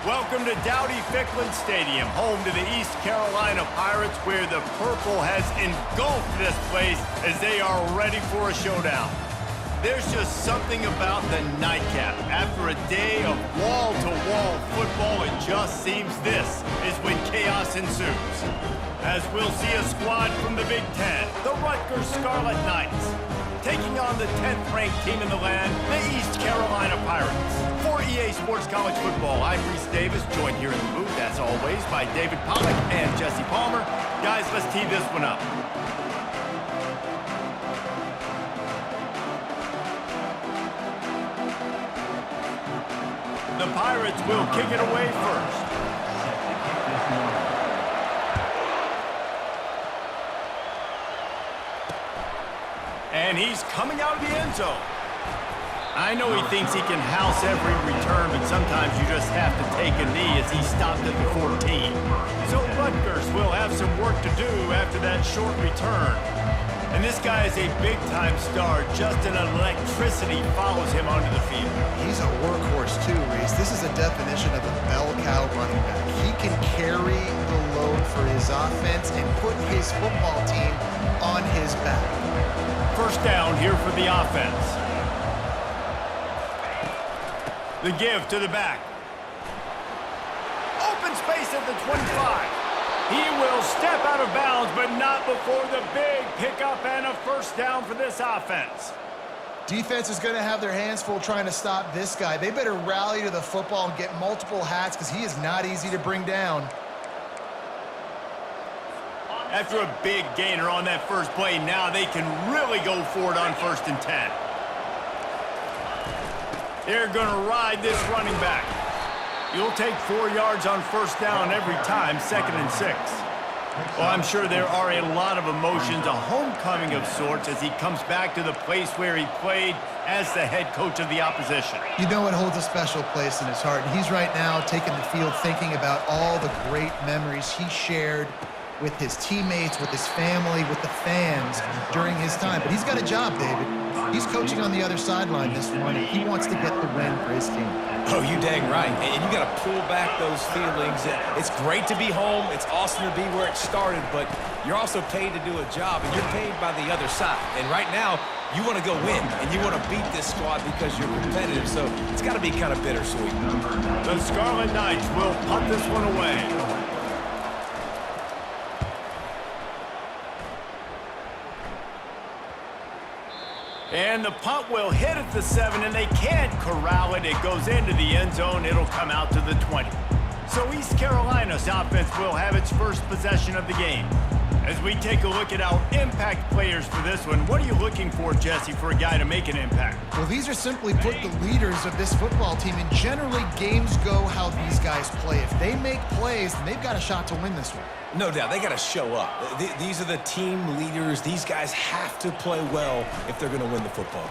Welcome to Dowdy-Ficklin Stadium, home to the East Carolina Pirates, where the purple has engulfed this place as they are ready for a showdown. There's just something about the nightcap. After a day of wall-to-wall football, it just seems this is when chaos ensues. As we'll see a squad from the Big Ten, the Rutgers Scarlet Knights, taking on the 10th-ranked team in the land, the East Carolina Pirates. For EA Sports College Football, I'm Reese Davis, joined here in the booth, as always, by David Pollack and Jesse Palmer. Guys, let's tee this one up. The Pirates will kick it away first. And he's coming out of the end zone. I know he thinks he can house every return, but sometimes you just have to take a knee as he stopped at the 14. So Rutgers will have some work to do after that short return. And this guy is a big-time star. Just an electricity follows him onto the field. He's a workhorse too, Reese. This is a definition of a bell cow running back. He can carry the load for his offense and put his football team on his back. First down here for the offense. The give to the back. Open space at the 25. He will step out of bounds, but not before the big pickup and a first down for this offense. Defense is going to have their hands full trying to stop this guy. They better rally to the football and get multiple hats because he is not easy to bring down. After a big gainer on that first play, now they can really go for it on 1st and 10. They're going to ride this running back. You'll take 4 yards on first down every time, 2nd and 6. Well, I'm sure there are a lot of emotions, a homecoming of sorts, as he comes back to the place where he played as the head coach of the opposition. You know it holds a special place in his heart. And he's right now taking the field thinking about all the great memories he shared with his teammates, with his family, with the fans during his time. But he's got a job, David. He's coaching on the other sideline this morning. He wants to get the win for his team. Oh, you dang right. And you got to pull back those feelings. It's great to be home. It's awesome to be where it started, but you're also paid to do a job, and you're paid by the other side. And right now, you want to go win, and you want to beat this squad because you're competitive, so it's got to be kind of bittersweet. The Scarlet Knights will punt this one away. And the punt will hit at the 7, and they can't corral it. It goes into the end zone. It'll come out to the 20. So East Carolina's offense will have its first possession of the game. As we take a look at our impact players for this one, what are you looking for, Jesse, for a guy to make an impact? Well, these are simply put the leaders of this football team, and generally games go how these guys play. If they make plays, then they've got a shot to win this one. No doubt, they got to show up. These are the team leaders. These guys have to play well if they're going to win the football.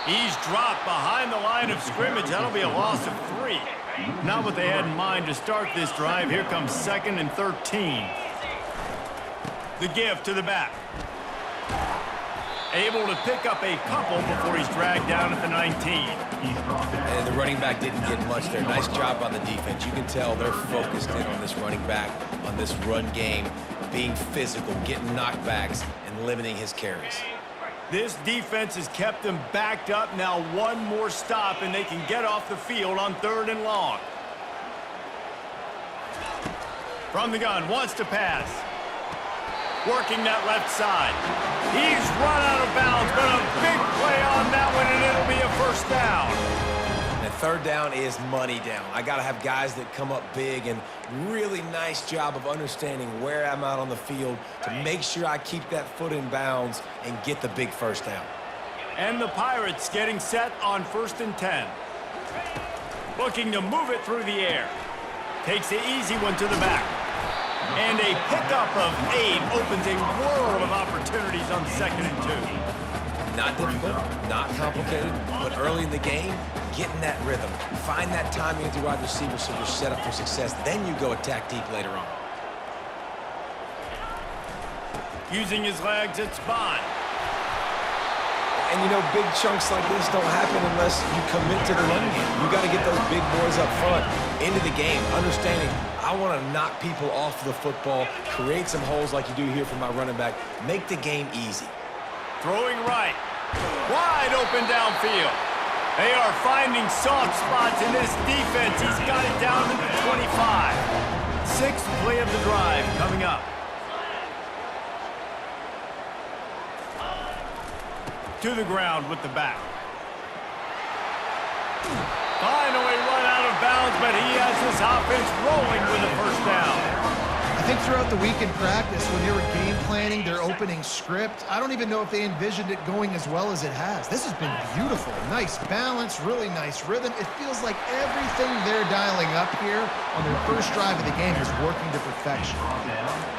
He's dropped behind the line of scrimmage. That'll be a loss of 3. Not what they had in mind to start this drive. Here comes 2nd and 13. The give to the back. Able to pick up a couple before he's dragged down at the 19. And the running back didn't get much there. Nice job on the defense. You can tell they're focused in on this running back, on this run game, being physical, getting knockbacks, and limiting his carries. This defense has kept them backed up. Now one more stop, and they can get off the field on 3rd and long. From the gun, wants to pass. Working that left side. He's run out of bounds, but a big play on that one, and it'll be a first down. And 3rd down is money down. I got to have guys that come up big, and really nice job of understanding where I'm out on the field to make sure I keep that foot in bounds and get the big first down. And the Pirates getting set on 1st and 10. Looking to move it through the air. Takes the easy one to the back. And a pickup of 8 opens a world of opportunities on 2nd and 2. Not difficult, not complicated, but early in the game, getting that rhythm. Find that timing with your wide receiver so you're set up for success. Then you go attack deep later on. Using his legs, it's Bond. And, you know, big chunks like this don't happen unless you commit to the running game. You got to get those big boys up front into the game, understanding I want to knock people off the football, create some holes like you do here for my running back, make the game easy. Throwing right. Wide open downfield. They are finding soft spots in this defense. He's got it down to the 25. Sixth play of the drive coming up. To the ground with the back. Finally run out of bounds, but he has this offense rolling with a first down. I think throughout the week in practice, when they were game planning their opening script, I don't even know if they envisioned it going as well as it has. This has been beautiful. Nice balance, really nice rhythm. It feels like everything they're dialing up here on their first drive of the game is working to perfection.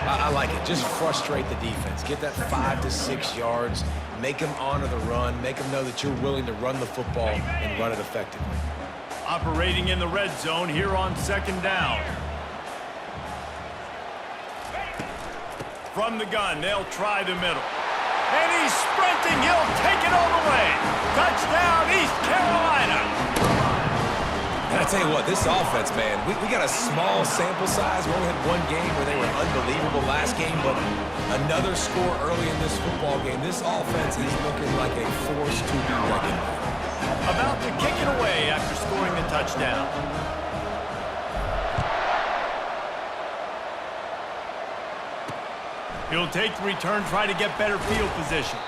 I like it. Just frustrate the defense. Get that 5 to 6 yards. Make them honor the run. Make them know that you're willing to run the football and run it effectively. Operating in the red zone here on second down. From the gun, they'll try the middle. And he's sprinting. He'll take it all the way. Touchdown, East Carolina. And I tell you what, this offense, man, we got a small sample size. We only had one game where they were unbelievable last game, but another score early in this football game. This offense is looking like a force to be reckoned with. About to kick it away after scoring the touchdown. He'll take the return, try to get better field position.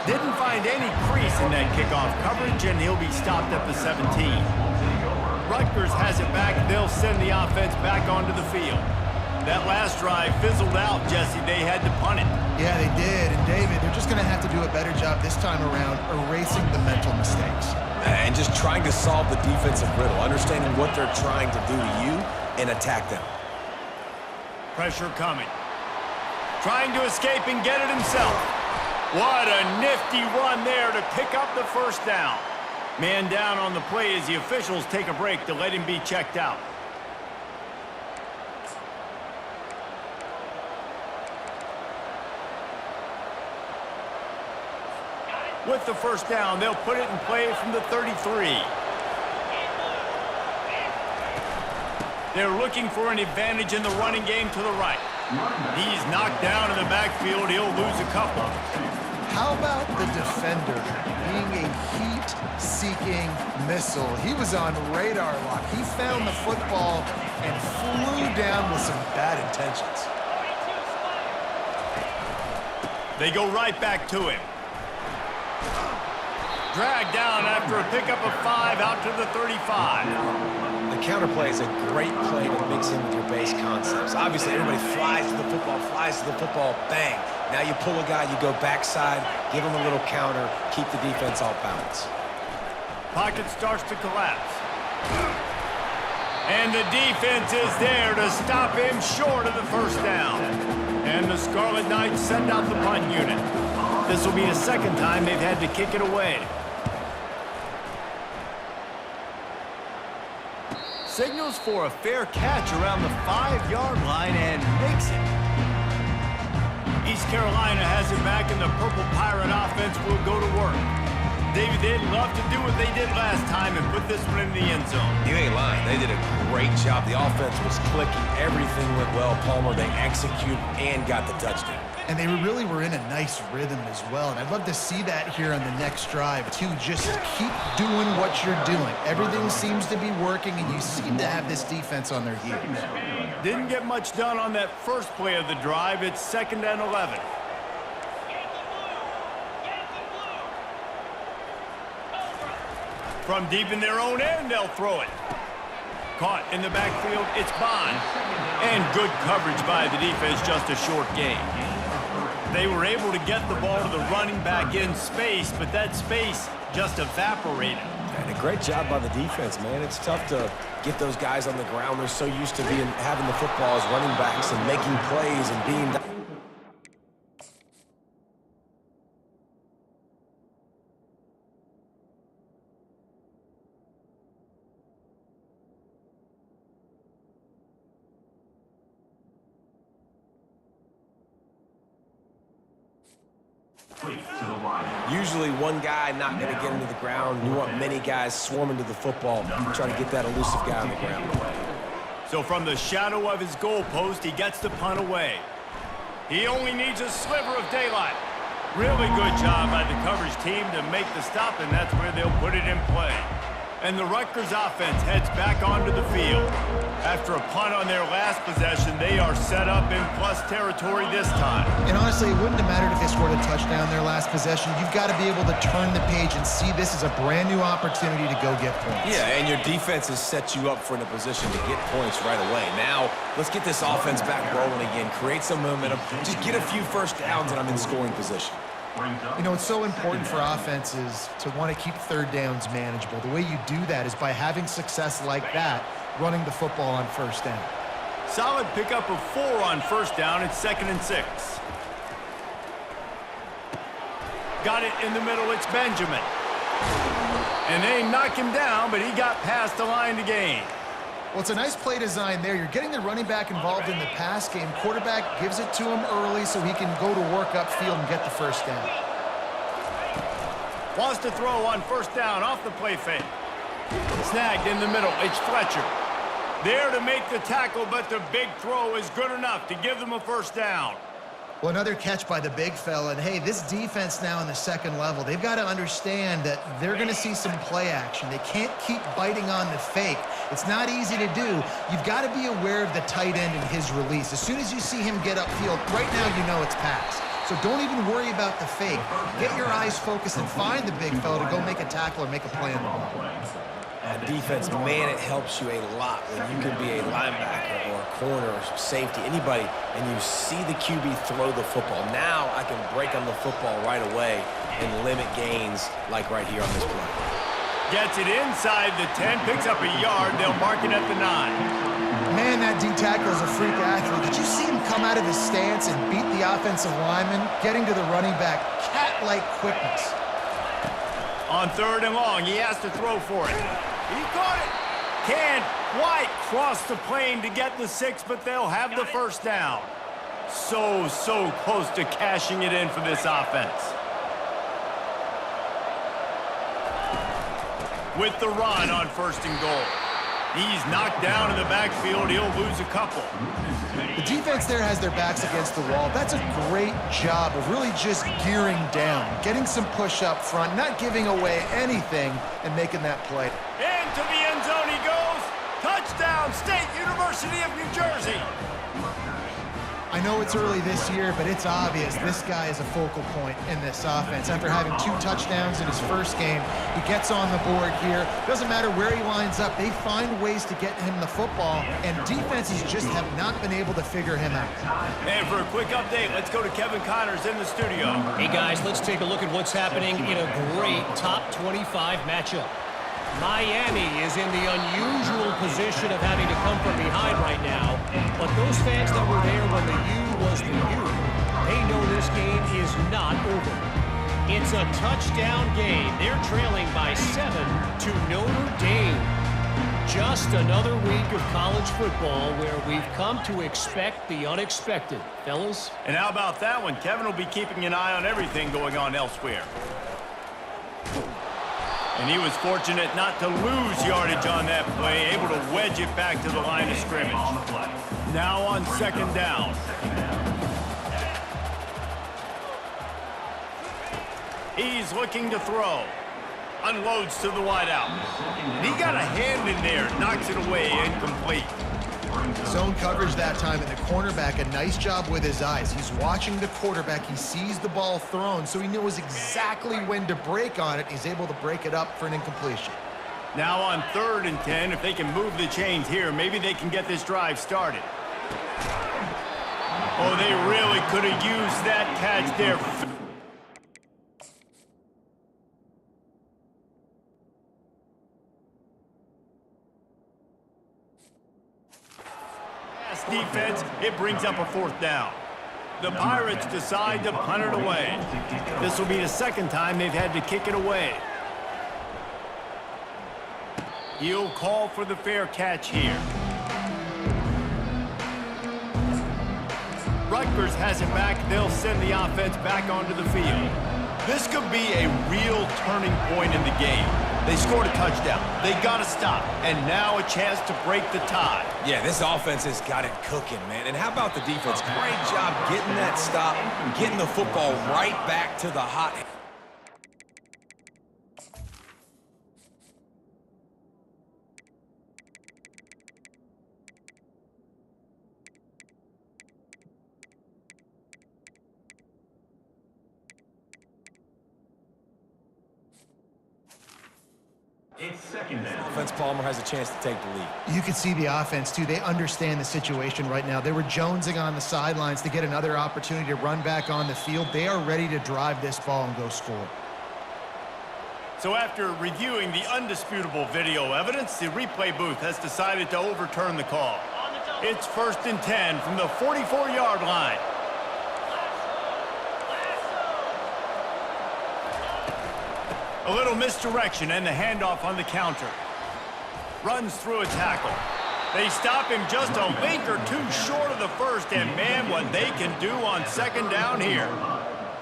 Didn't find any crease in that kickoff coverage, and he'll be stopped at the 17. Rutgers has it back. They'll send the offense back onto the field. That last drive fizzled out, Jesse. They had to punt it. Yeah, they did. And, David, they're just going to have to do a better job this time around erasing the mental mistakes. And just trying to solve the defensive riddle, understanding what they're trying to do to you and attack them. Pressure coming. Trying to escape and get it himself. What a nifty run there to pick up the first down. Man down on the play as the officials take a break to let him be checked out. With the first down, they'll put it in play from the 33. They're looking for an advantage in the running game to the right. He's knocked down in the backfield. He'll lose a couple. How about the defender being a heat-seeking missile? He was on radar lock. He found the football and flew down with some bad intentions. They go right back to him. Dragged down after a pickup of 5 out to the 35. The counter play is a great play to mix in with your base concepts. Obviously, everybody flies to the football, bang. Now you pull a guy, you go backside, give him a little counter, keep the defense off balance. Pocket starts to collapse. And the defense is there to stop him short of the first down. And the Scarlet Knights send out the punt unit. This will be the second time they've had to kick it away. Signals for a fair catch around the 5-yard line and makes it. East Carolina has it back, and the Purple Pirate offense will go to work. David, they'd love to do what they did last time and put this one in the end zone. You ain't lying. They did a great job. The offense was clicking. Everything went well. Palmer, they executed and got the touchdown. And they really were in a nice rhythm as well. And I'd love to see that here on the next drive, too. Just keep doing what you're doing. Everything seems to be working, and you seem to have this defense on their heels. Didn't get much done on that first play of the drive. It's 2nd and 11. From deep in their own end, they'll throw it. Caught in the backfield, it's Bond. And good coverage by the defense, just a short gain. They were able to get the ball to the running back in space, but that space just evaporated. And a great job by the defense, man. It's tough to get those guys on the ground. They're so used to having the football as running backs and making plays and being... Usually one guy not going to get into the ground. You want many guys swarming to the football, trying to get that elusive guy on the ground. So from the shadow of his goalpost, he gets the punt away. He only needs a sliver of daylight. Really good job by the coverage team to make the stop, and that's where they'll put it in play. And the Rutgers offense heads back onto the field. After a punt on their last possession, they are set up in plus territory this time. And honestly, it wouldn't have mattered if they scored a touchdown their last possession. You've got to be able to turn the page and see this as a brand new opportunity to go get points. Yeah, and your defense has set you up for in a position to get points right away. Now, let's get this offense back rolling again. Create some momentum. Just get a few first downs, and I'm in scoring position. You know, it's so important for offenses to want to keep third downs manageable. The way you do that is by having success like that, running the football on first down. Solid pickup of 4 on first down. It's 2nd and 6. Got it in the middle. It's Benjamin. And they knock him down, but he got past the line to gain. Well, it's a nice play design there. You're getting the running back involved in the pass game. Quarterback gives it to him early so he can go to work upfield and get the first down. Wants to throw on first down off the play fake. Snagged in the middle. It's Fletcher. There to make the tackle, but the big throw is good enough to give them a first down. Well, another catch by the big fella. And, hey, this defense now in the second level, they've got to understand that they're going to see some play action. They can't keep biting on the fake. It's not easy to do. You've got to be aware of the tight end and his release. As soon as you see him get upfield, right now you know it's pass. So don't even worry about the fake. Get your eyes focused and find the big fella to go make a tackle or make a play on the ball. Defense, man, it helps you a lot when you can be a linebacker or a corner or safety, anybody, and you see the QB throw the football. Now I can break on the football right away and limit gains like right here on this play. Gets it inside the 10, picks up a yard. They'll mark it at the 9. Man, that D-tackle is a freak athlete. Did you see him come out of his stance and beat the offensive lineman, getting to the running back? Cat-like quickness. On 3rd and long, he has to throw for it. He caught it. Can't quite cross the plane to get the 6, but they'll have the first down. So close to cashing it in for this offense. With the run on 1st and goal. He's knocked down in the backfield. He'll lose a couple. The defense there has their backs against the wall. That's a great job of really just gearing down, getting some push up front, not giving away anything, and making that play. Into the end zone he goes. Touchdown, State University of New Jersey. I know it's early this year, but it's obvious this guy is a focal point in this offense. After having 2 touchdowns in his first game, he gets on the board here. Doesn't matter where he lines up, they find ways to get him the football, and defenses just have not been able to figure him out. And for a quick update, let's go to Kevin Connors in the studio. Hey guys, let's take a look at what's happening in a great top 25 matchup. Miami is in the unusual position of having to come from behind right now, but those fans that were there when the U was the U, they know this game is not over. It's a touchdown game. They're trailing by 7 to Notre Dame. Just another week of college football where we've come to expect the unexpected. Fellas? And how about that one? Kevin will be keeping an eye on everything going on elsewhere. And he was fortunate not to lose yardage on that play, able to wedge it back to the line of scrimmage. Now on 2nd down. He's looking to throw. Unloads to the wideout. And he got a hand in there, knocks it away, incomplete. Zone coverage that time, and the cornerback, a nice job with his eyes. He's watching the quarterback. He sees the ball thrown, so he knows exactly when to break on it. He's able to break it up for an incompletion. Now on 3rd and 10, if they can move the chains here, maybe they can get this drive started. Oh, they really could have used that catch there. Defense, it brings up a 4th down. The Pirates decide to punt it away. This will be the 2nd time they've had to kick it away. He'll call for the fair catch here. Rutgers has it back. They'll send the offense back onto the field. This could be a real turning point in the game. They scored a touchdown. They got to stop. And now a chance to break the tie. Yeah, this offense has got it cooking, man. And how about the defense? Great job getting that stop, getting the football right back to the hot hand. Offense, Palmer has a chance to take the lead. You can see the offense, too. They understand the situation right now. They were jonesing on the sidelines to get another opportunity to run back on the field. They are ready to drive this ball and go score. So after reviewing the undisputable video evidence, the replay booth has decided to overturn the call. It's 1st and 10 from the 44-yard line. A little misdirection and the handoff on the counter. Runs through a tackle. They stop him just a link or two short of the first, and man, what they can do on 2nd down here.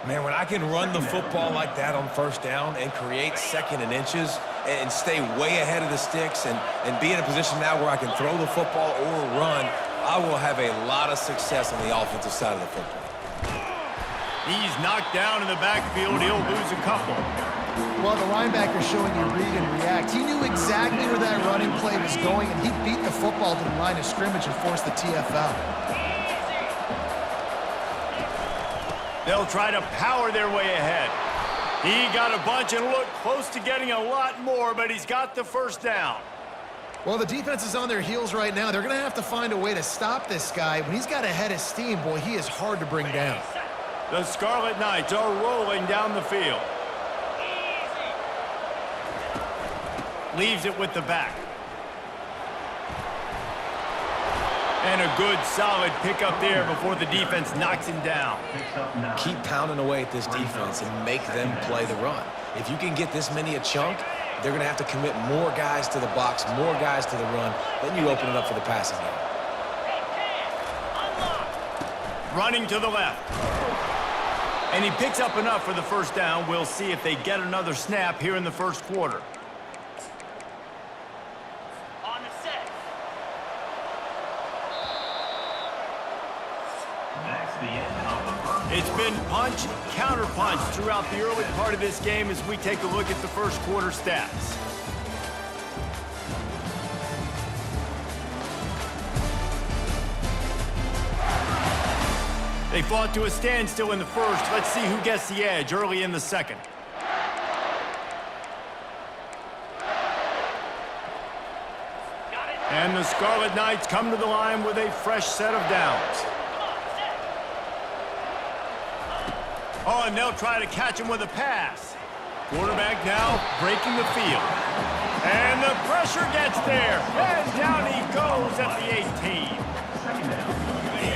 Man, when I can run the football like that on 1st down and create 2nd and inches and stay way ahead of the sticks and be in a position now where I can throw the football or run, I will have a lot of success on the offensive side of the football. He's knocked down in the backfield. He'll lose a couple. Well, the linebacker showing you read and react. He knew exactly where that running play was going, and he beat the football to the line of scrimmage and forced the TFL. They'll try to power their way ahead. He got a bunch and looked close to getting a lot more, but he's got the 1st down. Well, the defense is on their heels right now. They're going to have to find a way to stop this guy. When he's got a head of steam, boy, he is hard to bring down. The Scarlet Knights are rolling down the field. Leaves it with the back. And a good, solid pickup there before the defense knocks him down. Keep pounding away at this defense and make them play the run. If you can get this many a chunk, they're going to have to commit more guys to the box, more guys to the run. Then you open it up for the passing game. Running to the left. And he picks up enough for the 1st down. We'll see if they get another snap here in the 1st quarter. It's been punch, counter-punch throughout the early part of this game as we take a look at the 1st quarter stats. They fought to a standstill in the 1st. Let's see who gets the edge early in the 2nd. And the Scarlet Knights come to the line with a fresh set of downs. Oh, and they'll try to catch him with a pass. Quarterback now breaking the field. And the pressure gets there. And down he goes at the 18.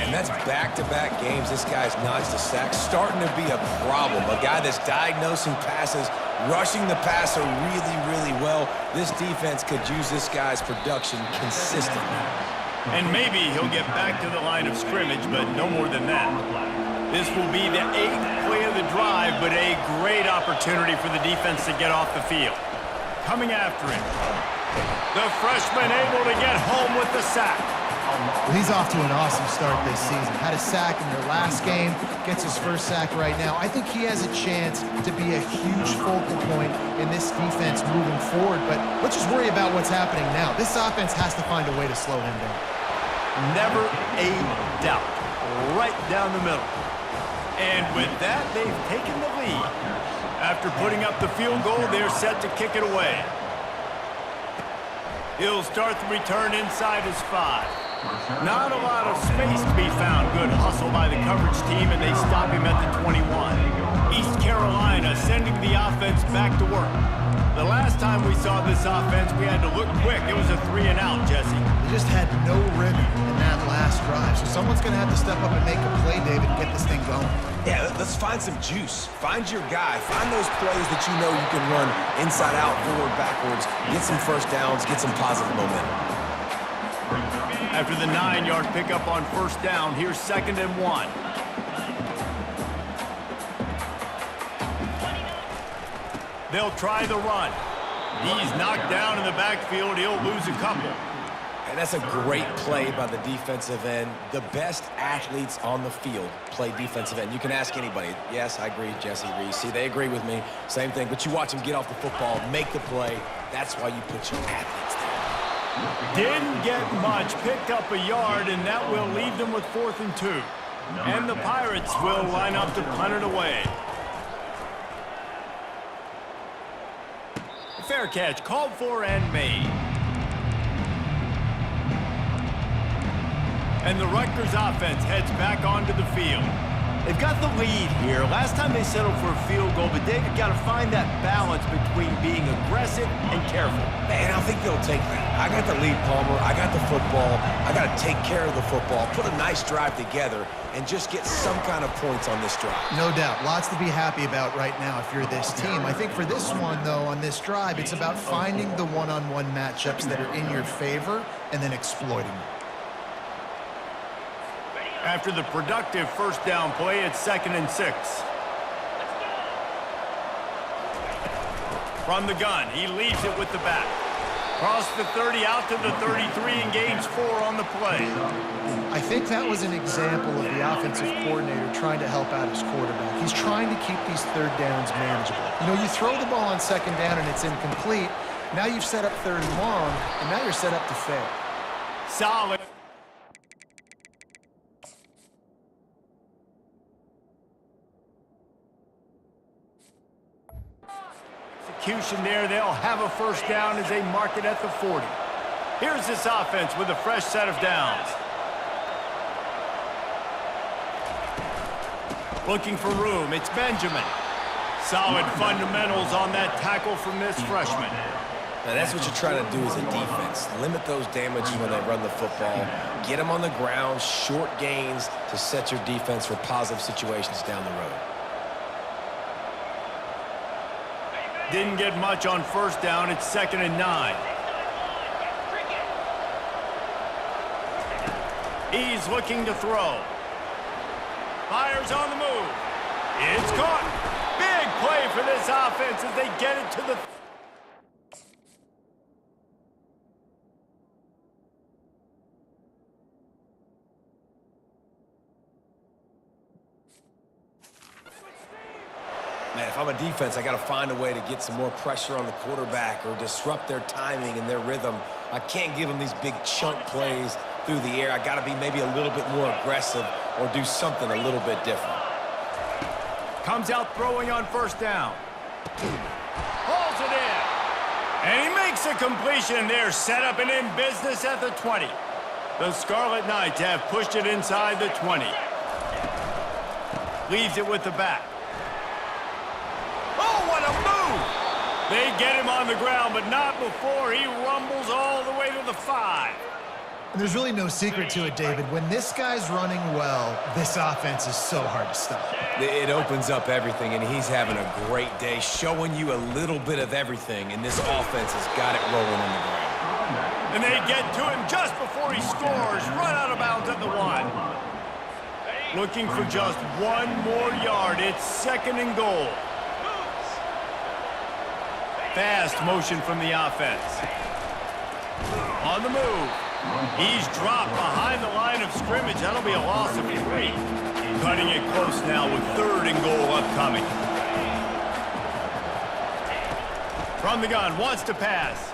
And that's back-to-back games. This guy's notched a sack. Starting to be a problem. A guy that's diagnosing passes, rushing the passer really, really well. This defense could use this guy's production consistently. And maybe he'll get back to the line of scrimmage, but no more than that. This will be the 8th play of the drive, but a great opportunity for the defense to get off the field. Coming after him. The freshman able to get home with the sack. Well, he's off to an awesome start this season. Had a sack in their last game, gets his 1st sack right now. I think he has a chance to be a huge focal point in this defense moving forward, but let's just worry about what's happening now. This offense has to find a way to slow him down. Never a doubt. Right down the middle. And with that, they've taken the lead. After putting up the field goal, they're set to kick it away. He'll start the return inside his 5. Not a lot of space to be found. Good hustle by the coverage team, and they stop him at the 21. East Carolina sending the offense back to work. The last time we saw this offense, we had to look quick. It was a 3-and-out, Jesse. They just had no rhythm in that last drive. So someone's going to have to step up and make a play, David, and get this thing going. Yeah, let's find some juice. Find your guy. Find those plays that you know you can run inside out, forward, backwards. Get some 1st downs. Get some positive momentum. After the 9-yard pickup on 1st down, here's 2nd and 1. They'll try the run. He's knocked down in the backfield. He'll lose a couple. And that's a great play by the defensive end. The best athletes on the field play defensive end. You can ask anybody. Yes, I agree, Jesse Reese. See, they agree with me. Same thing. But you watch them get off the football, make the play. That's why you put your athletes there. Didn't get much. Picked up a yard, and that will leave them with 4th and 2. And the Pirates will line up to punt it away. Fair catch, called for and made. And the Rutgers offense heads back onto the field. They've got the lead here. Last time they settled for a field goal, but David got to find that balance between being aggressive and careful. Man, I think they'll take that. I got the lead, Palmer. I got the football. I got to take care of the football, put a nice drive together, and just get some kind of points on this drive. No doubt. Lots to be happy about right now if you're this team. I think for this one, though, on this drive, it's about finding the one-on-one matchups that are in your favor and then exploiting them. After the productive first down play, it's 2nd and 6. From the gun, he leaves it with the back. Cross the 30 out to the 33 and gains 4 on the play. I think that was an example of the offensive coordinator trying to help out his quarterback. He's trying to keep these 3rd downs manageable. You know, you throw the ball on 2nd down and it's incomplete. Now you've set up 3rd and long, and now you're set up to fail. Solid. Execution there. They'll have a first down as they mark it at the 40. Here's this offense with a fresh set of downs. Looking for room. It's Benjamin. Solid fundamentals on that tackle from this freshman. Now, that's what you try to do as a defense. Limit those damages when they run the football. Get them on the ground, short gains to set your defense for positive situations down the road. Didn't get much on first down. It's 2nd and 9. He's looking to throw. Fires on the move. It's caught. Big play for this offense as they get it to the... Man, if I'm a defense, I got to find a way to get some more pressure on the quarterback or disrupt their timing and their rhythm. I can't give them these big chunk plays through the air. I got to be maybe a little bit more aggressive or do something a little bit different. Comes out throwing on first down. Hauls it in. And he makes a completion there. Set up and in business at the 20. The Scarlet Knights have pushed it inside the 20. Leaves it with the back. Oh, what a move! They get him on the ground, but not before he rumbles all the way to the 5. There's really no secret to it, David. When this guy's running well, this offense is so hard to stop. It opens up everything, and he's having a great day, showing you a little bit of everything, and this offense has got it rolling on the ground. And they get to him just before he scores, run out of bounds at the 1. Looking for just 1 more yard. It's 2nd and goal. Fast motion from the offense. On the move. He's dropped behind the line of scrimmage. That'll be a loss of 3. Cutting it close now with 3rd and goal upcoming. From the gun, wants to pass.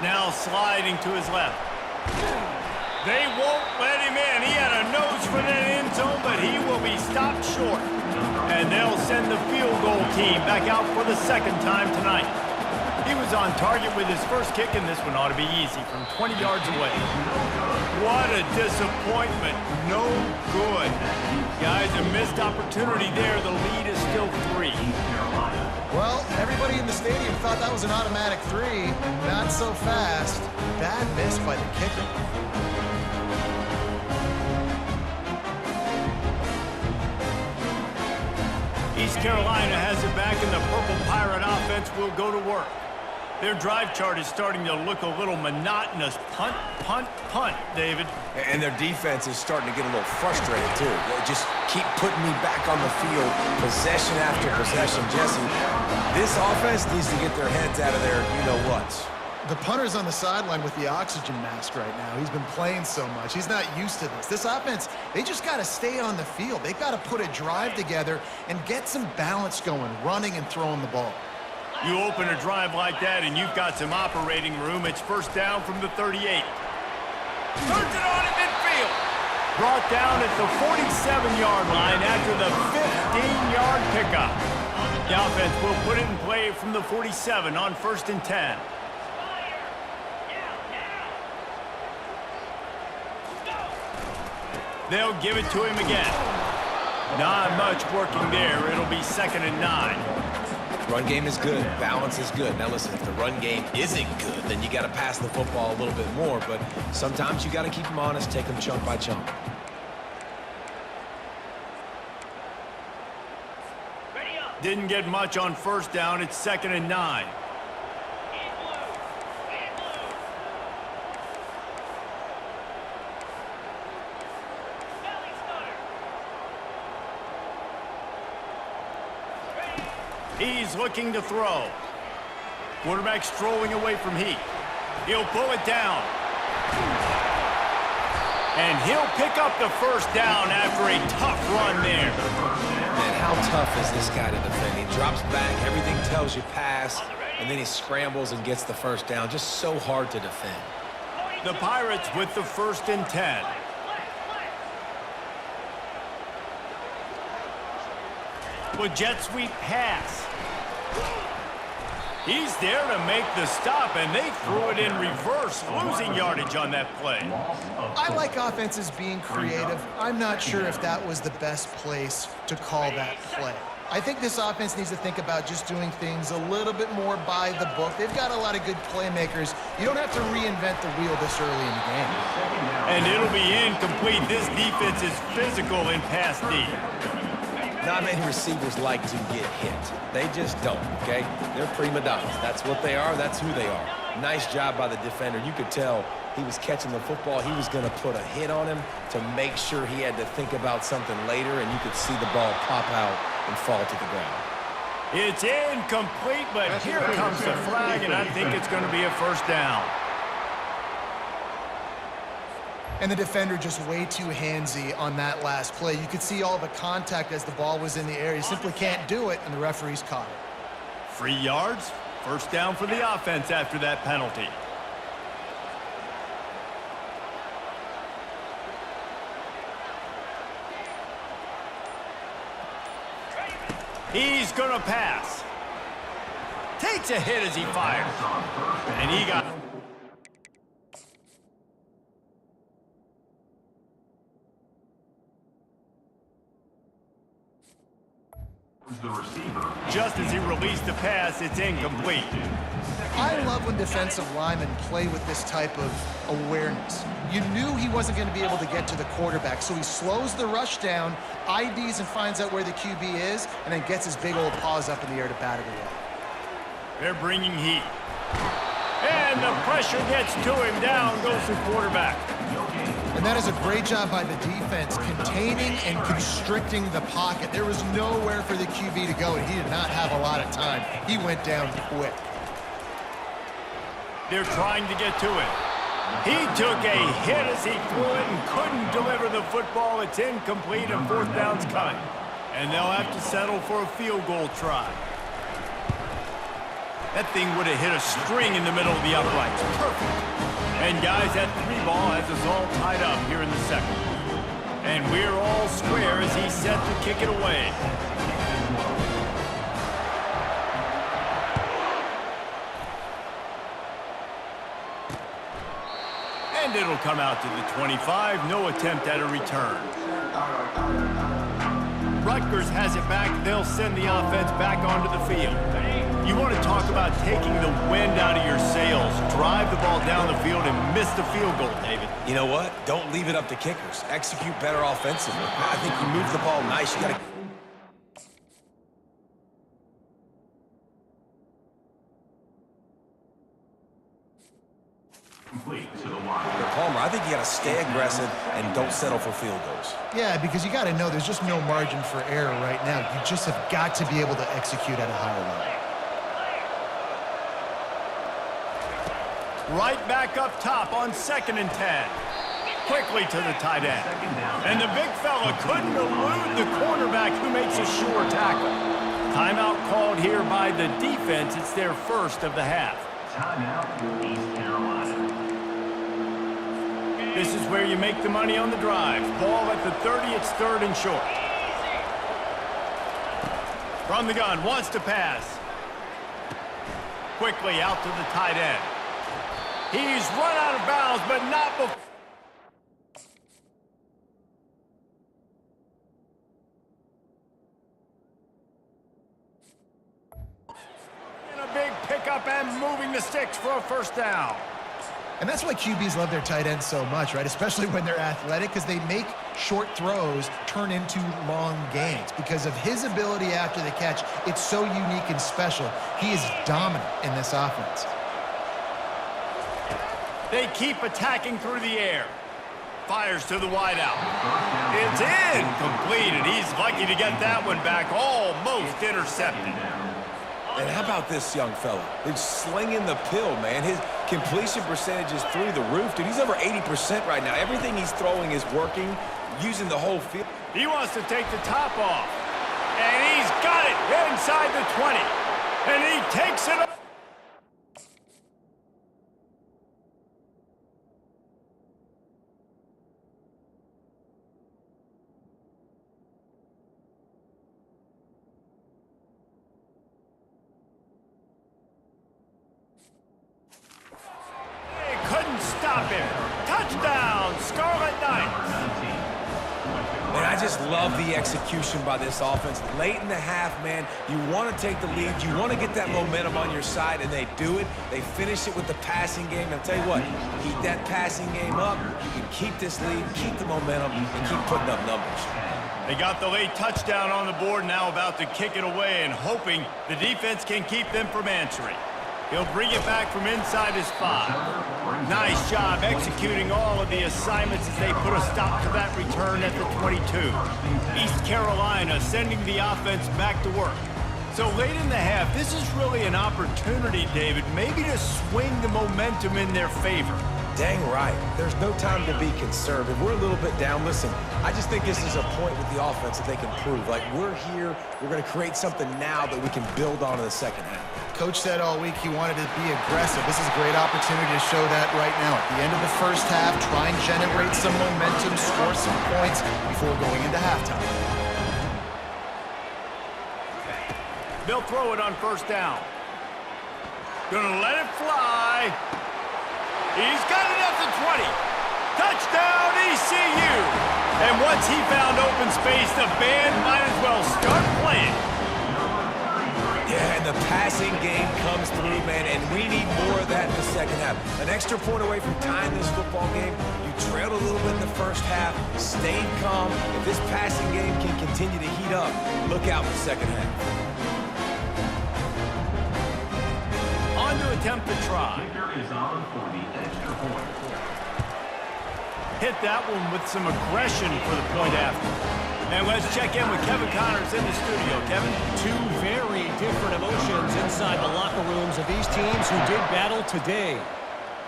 Now sliding to his left. They won't let him in. He had a nose for that end zone, but he will be stopped short. And they'll send the field goal team back out for the 2nd time tonight. He was on target with his first kick, and this one ought to be easy from 20 yards away. What a disappointment. No good. Guys, a missed opportunity there. The lead is still 3. Well, everybody in the stadium thought that was an automatic 3. Not so fast. Bad miss by the kicker. East Carolina has it back, and the Purple Pirate offense will go to work. Their drive chart is starting to look a little monotonous. Punt, punt, punt, David. And their defense is starting to get a little frustrated, too. They just keep putting me back on the field, possession after possession. Jesse, this offense needs to get their heads out of their you-know-whats. The punter's on the sideline with the oxygen mask right now. He's been playing so much. He's not used to this. This offense, they just got to stay on the field. They've got to put a drive together and get some balance going, running and throwing the ball. You open a drive like that and you've got some operating room. It's first down from the 38. Turns it on at midfield. Brought down at the 47-yard line after the 15-yard pickup. The offense will put it in play from the 47 on 1st and 10. They'll give it to him again. Not much working there. It'll be 2nd and 9. Run game is good. Balance is good. Now, listen, if the run game isn't good, then you got to pass the football a little bit more. But sometimes you got to keep them honest, take them chunk by chunk. Didn't get much on 1st down. It's 2nd and 9. He's looking to throw. Quarterback strolling away from heat. He'll pull it down. And he'll pick up the 1st down after a tough run there. Man, how tough is this guy to defend? He drops back, everything tells you pass, and then he scrambles and gets the 1st down. Just so hard to defend. The Pirates with the 1st and 10. With jet sweep pass. He's there to make the stop, and they threw it in reverse, losing yardage on that play. I like offenses being creative. I'm not sure if that was the best place to call that play. I think this offense needs to think about just doing things a little bit more by the book. They've got a lot of good playmakers. You don't have to reinvent the wheel this early in the game. And it'll be incomplete. This defense is physical in pass D. Not many receivers like to get hit. They just don't, okay? They're prima donnas. That's what they are. That's who they are. Nice job by the defender. You could tell he was catching the football. He was going to put a hit on him to make sure he had to think about something later, and you could see the ball pop out and fall to the ground. It's incomplete, but here comes the flag, and I think it's going to be a 1st down. And the defender just way too handsy on that last play. You could see all the contact as the ball was in the air. He simply can't do it, and the referees caught it. 3 yards, 1st down for the offense after that penalty. He's going to pass. Takes a hit as he fires. And he got... Just as he released the pass, it's incomplete. I love when defensive linemen play with this type of awareness. You knew he wasn't going to be able to get to the quarterback, so he slows the rush down, IDs and finds out where the QB is, and then gets his big old paws up in the air to bat it away. They're bringing heat. And the pressure gets to him. Down goes the quarterback. And that is a great job by the defense, containing and constricting the pocket. There was nowhere for the QB to go, and he did not have a lot of time. He went down quick. They're trying to get to it. He took a hit as he threw it and couldn't deliver the football. It's incomplete, and 4th down's coming. And they'll have to settle for a field goal try. That thing would have hit a string in the middle of the uprights. Perfect. And guys, that 3-ball has us all tied up here in the 2nd. And we're all square as he's set to kick it away. And it'll come out to the 25. No attempt at a return. Rutgers has it back. They'll send the offense back onto the field. You want to talk about taking the wind out of your sails. Drive the ball down the field and miss the field goal, David. You know what? Don't leave it up to kickers. Execute better offensively. I think you move the ball nice. You got to... I think you got to stay aggressive and don't settle for field goals. Yeah, because you got to know there's just no margin for error right now. You just have got to be able to execute at a higher level. Right back up top on 2nd and 10. Quickly to the tight end. And the big fella couldn't elude the cornerback who makes a sure tackle. Timeout called here by the defense. It's their first of the half. Timeout for East Carolina. This is where you make the money on the drive. Ball at the 30, it's 3rd and short. From the gun, wants to pass. Quickly out to the tight end. He's run out of bounds, but not before. And a big pickup and moving the sticks for a first down. And that's why QBs love their tight ends so much, right? Especially when they're athletic, because they make short throws turn into long gains. Because of his ability after the catch, it's so unique and special. He is dominant in this offense. They keep attacking through the air. Fires to the wideout. It's incomplete, and he's lucky to get that one back. Almost intercepted. And how about this young fella? He's slinging the pill, man. His completion percentage is through the roof. Dude, he's over 80% right now. Everything he's throwing is working, using the whole field. He wants to take the top off. And he's got it inside the 20. And he takes it up. Touchdown, Scarlet Knights. Man, I just love the execution by this offense. Late in the half, man, you want to take the lead. You want to get that momentum on your side, and they do it. They finish it with the passing game. And I'll tell you what, keep that passing game up. You can keep this lead, keep the momentum, and keep putting up numbers. They got the late touchdown on the board, now about to kick it away and hoping the defense can keep them from answering. He'll bring it back from inside his 5. Nice job executing all of the assignments as they put a stop to that return at the 22. East Carolina sending the offense back to work. So late in the half, this is really an opportunity, David, maybe to swing the momentum in their favor. Dang right. There's no time to be concerned. If we're a little bit down, listen, I just think this is a point with the offense that they can prove. Like, we're here, we're going to create something now that we can build on in the second half. Coach said all week he wanted to be aggressive. This is a great opportunity to show that right now. At the end of the first half, try and generate some momentum, score some points before going into halftime. They'll throw it on first down. Gonna let it fly. He's got it at the 20. Touchdown, ECU. And once he found open space, the band might as well start playing. Yeah, and the passing game comes through, man, and we need more of that in the second half. An extra point away from tying this football game. You trailed a little bit in the first half, stayed calm. If this passing game can continue to heat up, look out in the second half. On to attempt to try. Kicker is on for the extra point. Hit that one with some aggression for the point after. And let's check in with Kevin Connors in the studio. Kevin? Two very different emotions inside the locker rooms of these teams who did battle today.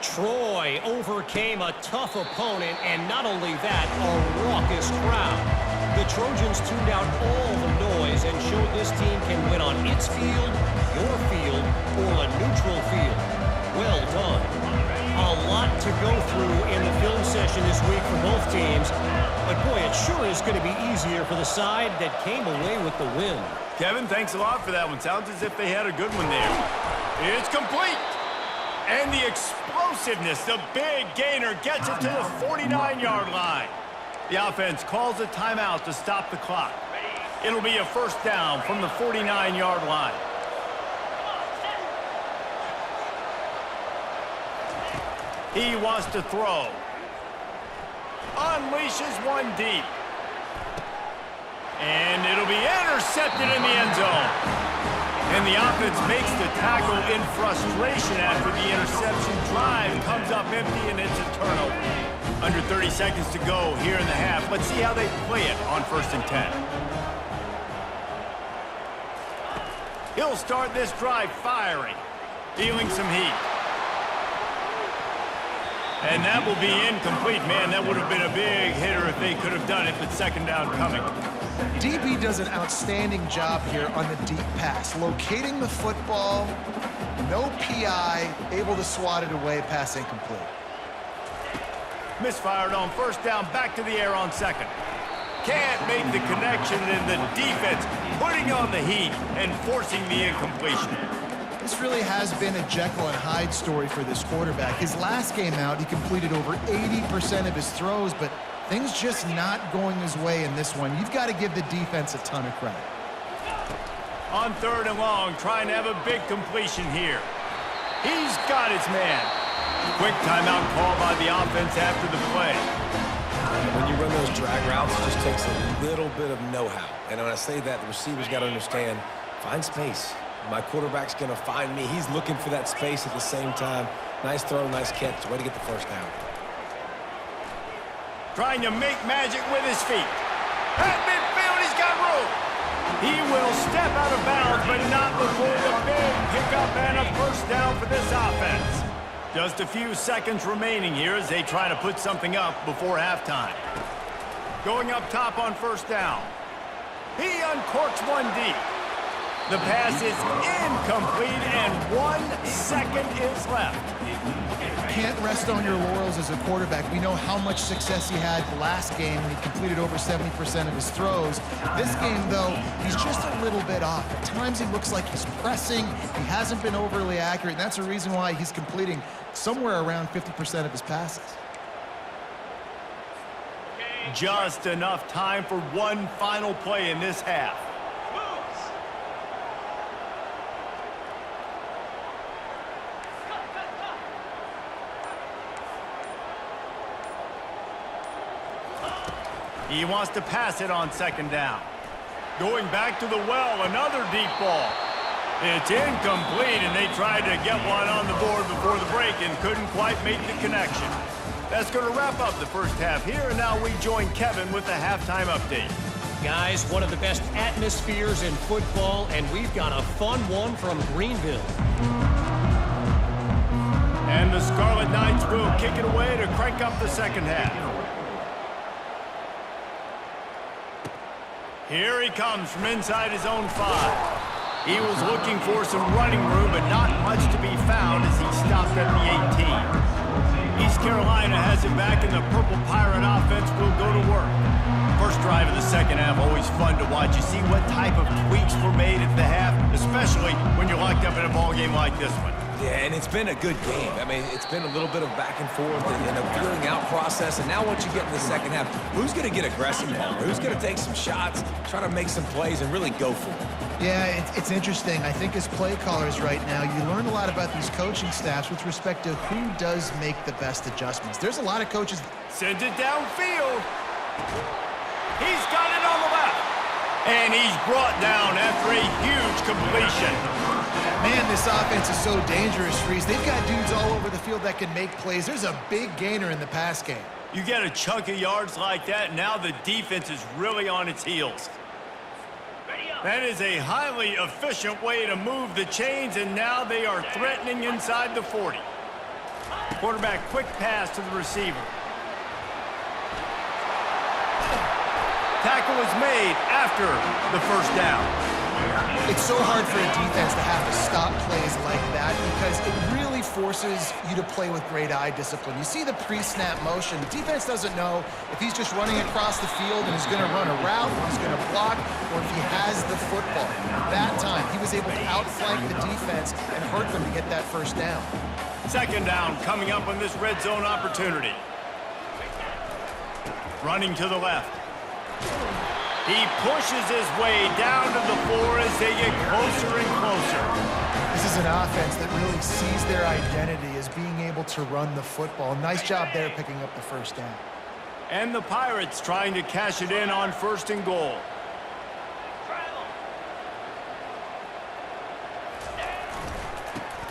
Troy overcame a tough opponent, and not only that, a raucous crowd. The Trojans tuned out all the noise and showed this team can win on its field, your field, or a neutral field. Well done. A lot to go through in the film session this week for both teams. But boy, it sure is going to be easier for the side that came away with the win. Kevin, thanks a lot for that one. Sounds as if they had a good one there. It's complete. And the explosiveness, the big gainer, gets it to the 49-yard line. The offense calls a timeout to stop the clock. It'll be a first down from the 49-yard line. He wants to throw. Unleashes one deep. And it'll be intercepted in the end zone. And the offense makes the tackle in frustration after the interception. Drive comes up empty, and it's a turnover. Under 30 seconds to go here in the half. Let's see how they play it on 1st and 10. He'll start this drive firing, feeling some heat. And that will be incomplete. Man, that would have been a big hitter if they could have done it, but 2nd down coming. DB does an outstanding job here on the deep pass, locating the football, no PI, able to swat it away, pass incomplete. Misfired on 1st down, back to the air on 2nd. Can't make the connection, and the defense putting on the heat and forcing the incompletion. This really has been a Jekyll and Hyde story for this quarterback. His last game out, he completed over 80% of his throws, but things just not going his way in this one. You've got to give the defense a ton of credit. On 3rd and long, trying to have a big completion here. He's got his man. Quick timeout call by the offense after the play. When you run those drag routes, it just takes a little bit of know-how. And when I say that, the receiver's got to understand, find space. My quarterback's going to find me. He's looking for that space at the same time. Nice throw, nice catch. Way to get the 1st down. Trying to make magic with his feet. At midfield, he's got room. He will step out of bounds, but not before the big pickup and a 1st down for this offense. Just a few seconds remaining here as they try to put something up before halftime. Going up top on 1st down. He uncorks one deep. The pass is incomplete, and 1 second is left. Can't rest on your laurels as a quarterback. We know how much success he had last game when he completed over 70% of his throws. This game, though, he's just a little bit off. At times he looks like he's pressing. He hasn't been overly accurate, and that's a reason why he's completing somewhere around 50% of his passes. Just enough time for one final play in this half. He wants to pass it on 2nd down. Going back to the well, another deep ball. It's incomplete, and they tried to get one on the board before the break and couldn't quite make the connection. That's going to wrap up the 1st half here, and now we join Kevin with the halftime update. Guys, one of the best atmospheres in football, and we've got a fun one from Greenville. And the Scarlet Knights will kick it away to crank up the 2nd half. Here he comes from inside his own 5. He was looking for some running room, but not much to be found as he stopped at the 18. East Carolina has it back, and the Purple Pirate offense will go to work. First drive of the 2nd half, always fun to watch. You see what type of tweaks were made at the half, especially when you're locked up in a ball game like this one. Yeah, and it's been a good game. I mean, it's been a little bit of back and forth and a feeling out process. And now once you get in the 2nd half, who's going to get aggressive more? Who's going to take some shots, try to make some plays, and really go for it? Yeah, it's interesting. I think as play callers right now, you learn a lot about these coaching staffs with respect to who does make the best adjustments. There's a lot of coaches. Sends it downfield. He's got it on the left. And he's brought down after a huge completion. Man, this offense is so dangerous, Reese. They've got dudes all over the field that can make plays. There's a big gainer in the pass game. You get a chunk of yards like that, now the defense is really on its heels. That is a highly efficient way to move the chains, and now they are threatening inside the 40. Quarterback quick pass to the receiver. Tackle was made after the 1st down. It's so hard for a defense to have to stop plays like that because it really forces you to play with great eye discipline. You see the pre-snap motion. The defense doesn't know if he's just running across the field and is going to run a route, or he's going to block, or if he has the football. That time, he was able to outflank the defense and hurt them to get that 1st down. 2nd down coming up on this red zone opportunity. Running to the left. He pushes his way down to the floor as they get closer and closer. This is an offense that really sees their identity as being able to run the football. Nice job there picking up the 1st down. And the Pirates trying to cash it in on 1st and goal.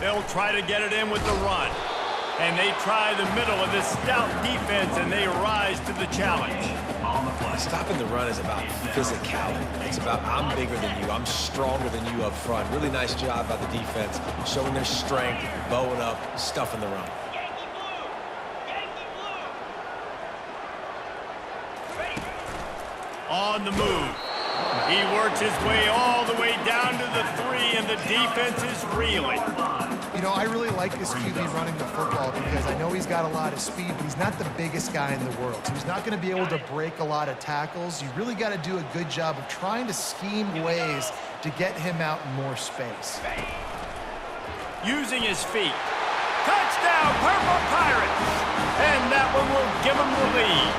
They'll try to get it in with the run. And they try the middle of this stout defense, and they rise to the challenge. Stopping the run is about physicality. It's about I'm bigger than you, I'm stronger than you up front. Really nice job by the defense, showing their strength, bowing up, stuffing the run. On the move. He works his way all the way down to the 3, and the defense is reeling. You know, I really like this QB running the football because I know he's got a lot of speed, but he's not the biggest guy in the world. So he's not going to be able to break a lot of tackles. You really got to do a good job of trying to scheme ways to get him out in more space. Using his feet. Touchdown, Purple Pirates! And that one will give him the lead.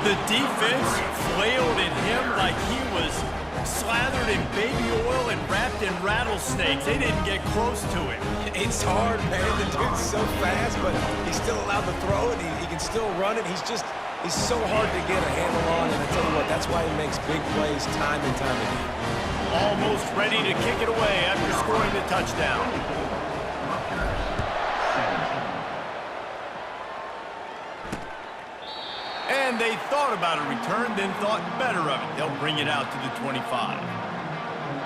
The defense flailed at him like he was slathered in baby oil and wrapped in rattlesnakes. They didn't get close to him. It's hard, man. The dude's so fast, but he's still allowed to throw it. He can still run it. He's so hard to get a handle on, and I tell you what, that's why he makes big plays time and time again. Almost ready to kick it away after scoring the touchdown. And they thought about a return, then thought better of it. They'll bring it out to the 25.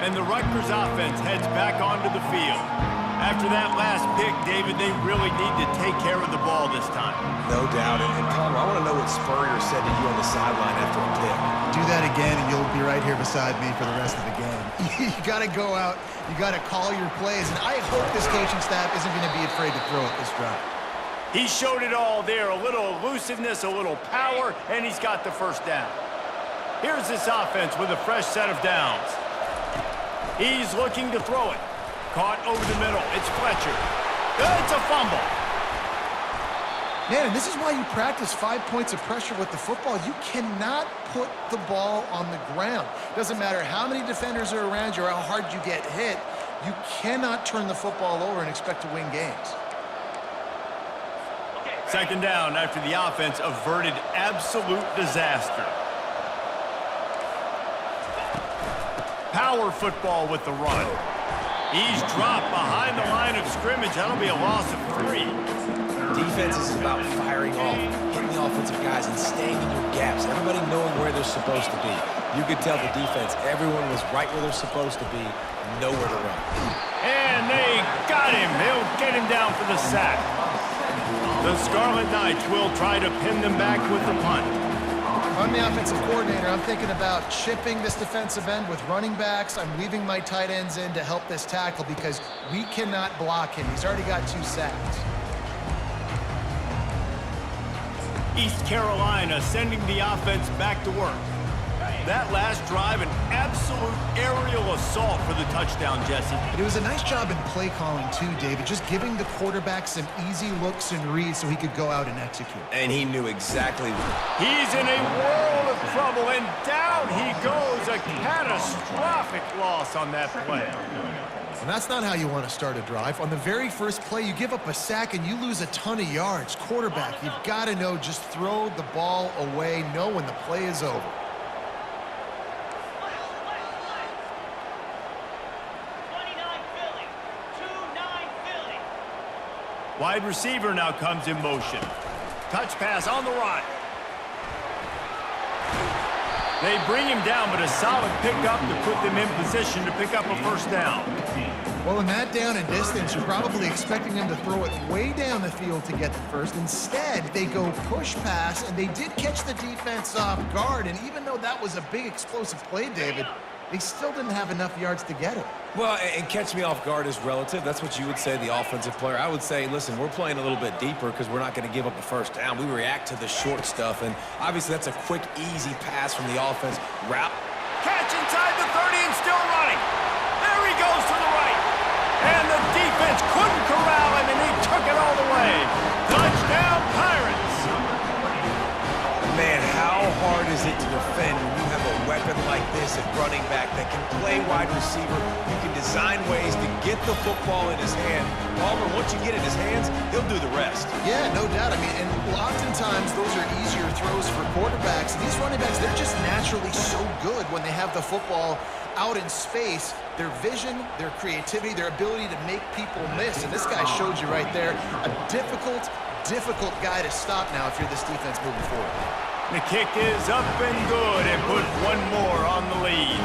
And the Rutgers offense heads back onto the field. After that last pick, David, they really need to take care of the ball this time. No doubt. And Palmer, I want to know what Spurrier said to you on the sideline after a pick. Do that again, and you'll be right here beside me for the rest of the game. You got to go out. You got to call your plays. And I hope this coaching staff isn't going to be afraid to throw it this drive. He showed it all there, a little elusiveness, a little power, and he's got the first down. Here's this offense with a fresh set of downs. He's looking to throw it. Caught over the middle. It's Fletcher. It's a fumble. Man, and this is why you practice 5 points of pressure with the football. You cannot put the ball on the ground. Doesn't matter how many defenders are around you or how hard you get hit. You cannot turn the football over and expect to win games. Second down after the offense averted absolute disaster. Power football with the run. He's dropped behind the line of scrimmage. That'll be a loss of 3. Defense is about firing off, hitting the offensive guys, and staying in your gaps. Everybody knowing where they're supposed to be. You could tell the defense, everyone was right where they're supposed to be, nowhere to run. And they got him. They'll get him down for the sack. The Scarlet Knights will try to pin them back with the punt. I'm the offensive coordinator. I'm thinking about chipping this defensive end with running backs. I'm leaving my tight ends in to help this tackle because we cannot block him. He's already got 2 sacks. East Carolina sending the offense back to work. That last drive, an absolute aerial assault for the touchdown, Jesse. But it was a nice job in play calling too, David, just giving the quarterback some easy looks and reads so he could go out and execute. And he knew exactly. He's in a world of trouble, and down he goes. A catastrophic loss on that play. And that's not how you want to start a drive. On the very first play, you give up a sack and you lose a ton of yards. Quarterback, you've got to know, just throw the ball away, know when the play is over. Wide receiver now comes in motion. Touch pass on the run. They bring him down, but a solid pickup to put them in position to pick up a first down. Well, in that down and distance, you're probably expecting them to throw it way down the field to get the first. Instead, they go push pass, and they did catch the defense off guard. And even though that was a big explosive play, David, they still didn't have enough yards to get it. Well, and catch me off guard is relative. That's what you would say, the offensive player. I would say, listen, we're playing a little bit deeper because we're not going to give up a first down. We react to the short stuff, and obviously that's a quick, easy pass from the offense. Route. Catch inside the 30 and still running. There he goes to the right. And the defense couldn't corral him, and he took it all the way. Touchdown, Pirates. Man, how hard is it to defend when you have a weapon like this at running back that can play wide receiver? You can design ways to get the football in his hand. Palmer, once you get it in his hands, he'll do the rest. Yeah, no doubt. I mean, and oftentimes those are easier throws for quarterbacks. And these running backs, they're just naturally so good when they have the football out in space. Their vision, their creativity, their ability to make people miss. And this guy showed you right there, a difficult guy to stop now if you're this defense moving forward. The kick is up and good and put one more on the lead.